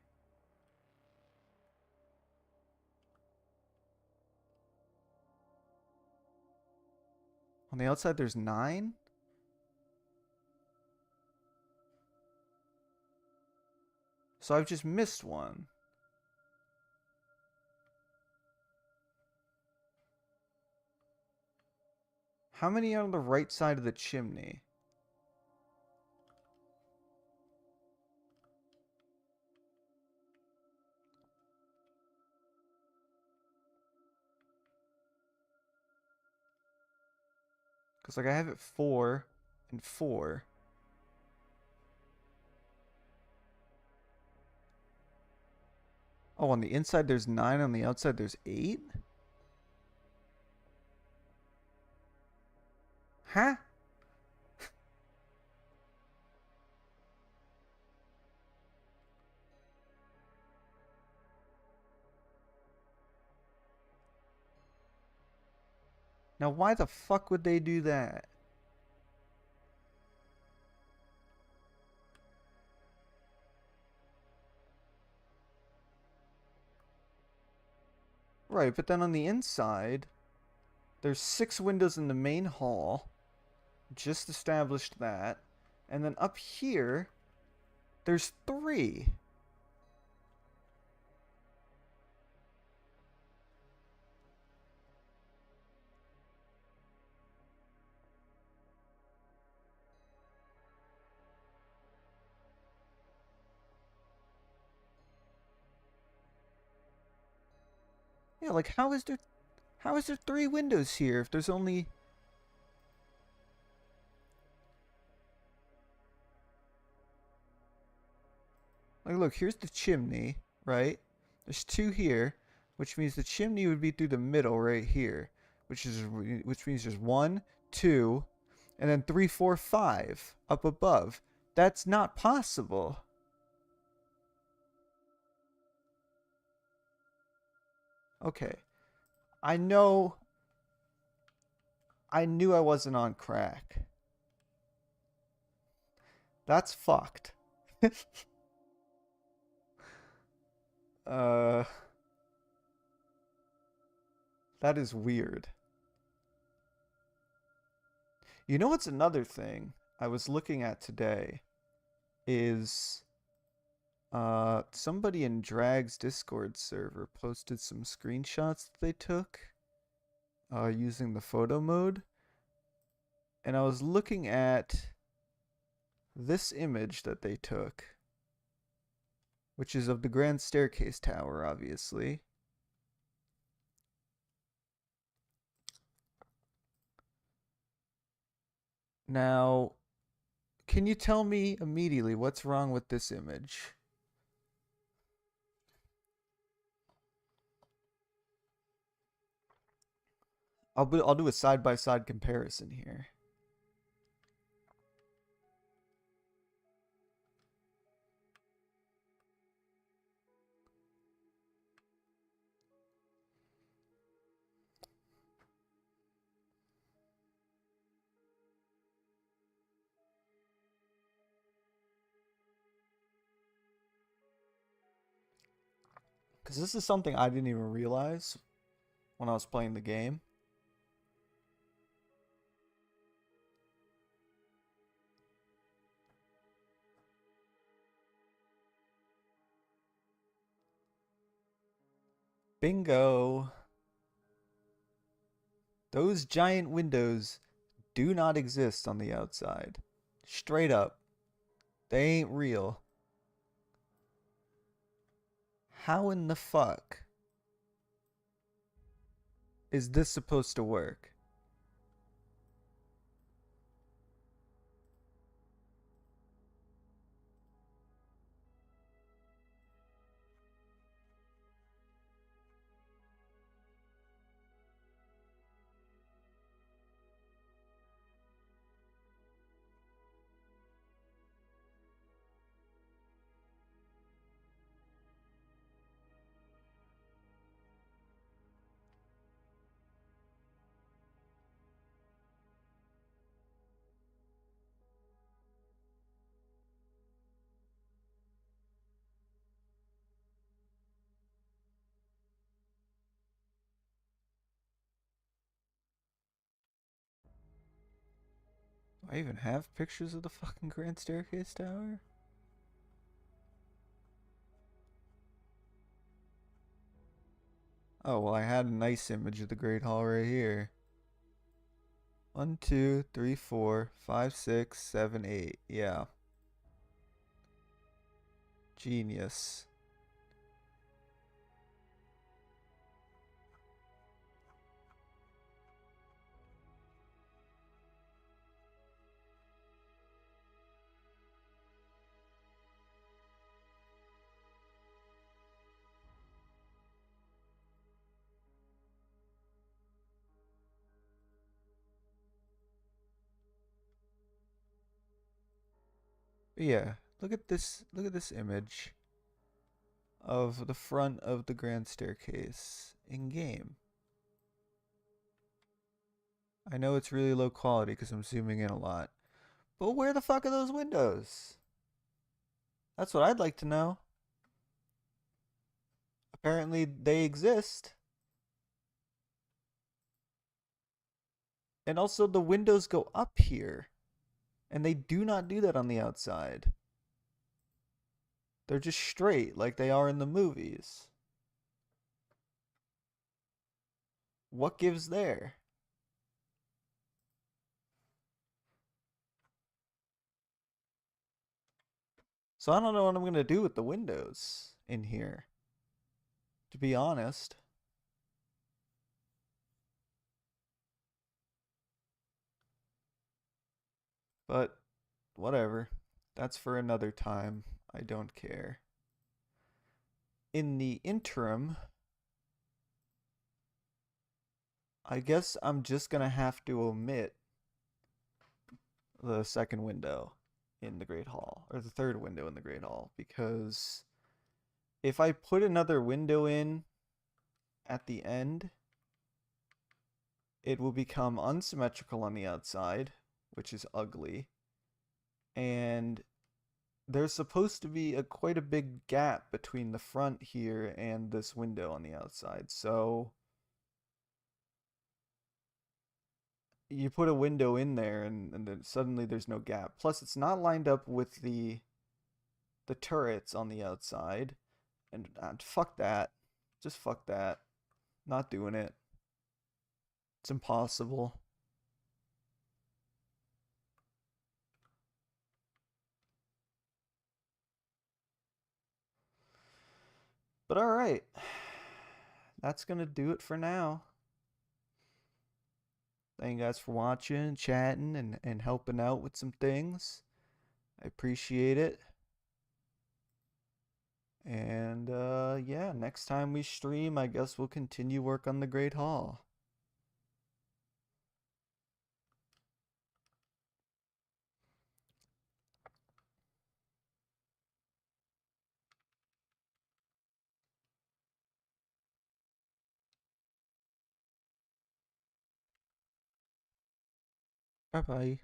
On the outside, there's 9? So I've just missed one. How many are on the right side of the chimney? Because, like, I have it 4 and 4. Oh, on the inside there's 9, on the outside there's 8? Huh? Now, why the fuck would they do that? Right, but then on the inside, there's 6 windows in the main hall. Just established that. And then up here, there's 3. Yeah, like how is there 3 windows here if there's only Like, look, here's the chimney, right? There's two here, which means the chimney would be through the middle right here, which means there's one, two, and then three, four, five up above. That's not possible. Okay, I know. I knew I wasn't on crack. That's fucked. uh, that is weird. You know what's another thing I was looking at today is somebody in Drag's Discord server posted some screenshots that they took using the photo mode, and I was looking at this image that they took, which is of the Grand Staircase Tower, obviously. Now, can you tell me immediately what's wrong with this image? I'll do a side by side comparison here. Because this is something I didn't even realize when I was playing the game. Bingo! Those giant windows do not exist on the outside. Straight up. They ain't real. How in the fuck is this supposed to work? Do I even have pictures of the fucking Grand Staircase Tower? Oh, well, I had a nice image of the Great Hall right here. 1, 2, 3, 4, 5, 6, 7, 8. Yeah. Genius. But yeah, look at this image of the front of the Grand Staircase in game. I know it's really low quality because I'm zooming in a lot. But where the fuck are those windows? That's what I'd like to know. Apparently they exist. And also the windows go up here. And they do not do that on the outside. They're just straight like they are in the movies. What gives there? So I don't know what I'm going to do with the windows in here, to be honest. But whatever. That's for another time. I don't care. in the interim, I guess I'm just gonna have to omit the second window in the Great Hall, or the third window in the Great Hall, because if I put another window in at the end, it will become unsymmetrical on the outside, which is ugly. And there's supposed to be quite a big gap between the front here and this window on the outside. So you put a window in there and then suddenly there's no gap. Plus it's not lined up with the turrets on the outside. And fuck that. Just fuck that. Not doing it. It's impossible. But all right. That's going to do it for now. Thank you guys for watching, chatting, and helping out with some things. I appreciate it. And yeah, next time we stream, I guess we'll continue work on the Great Hall. Bye bye.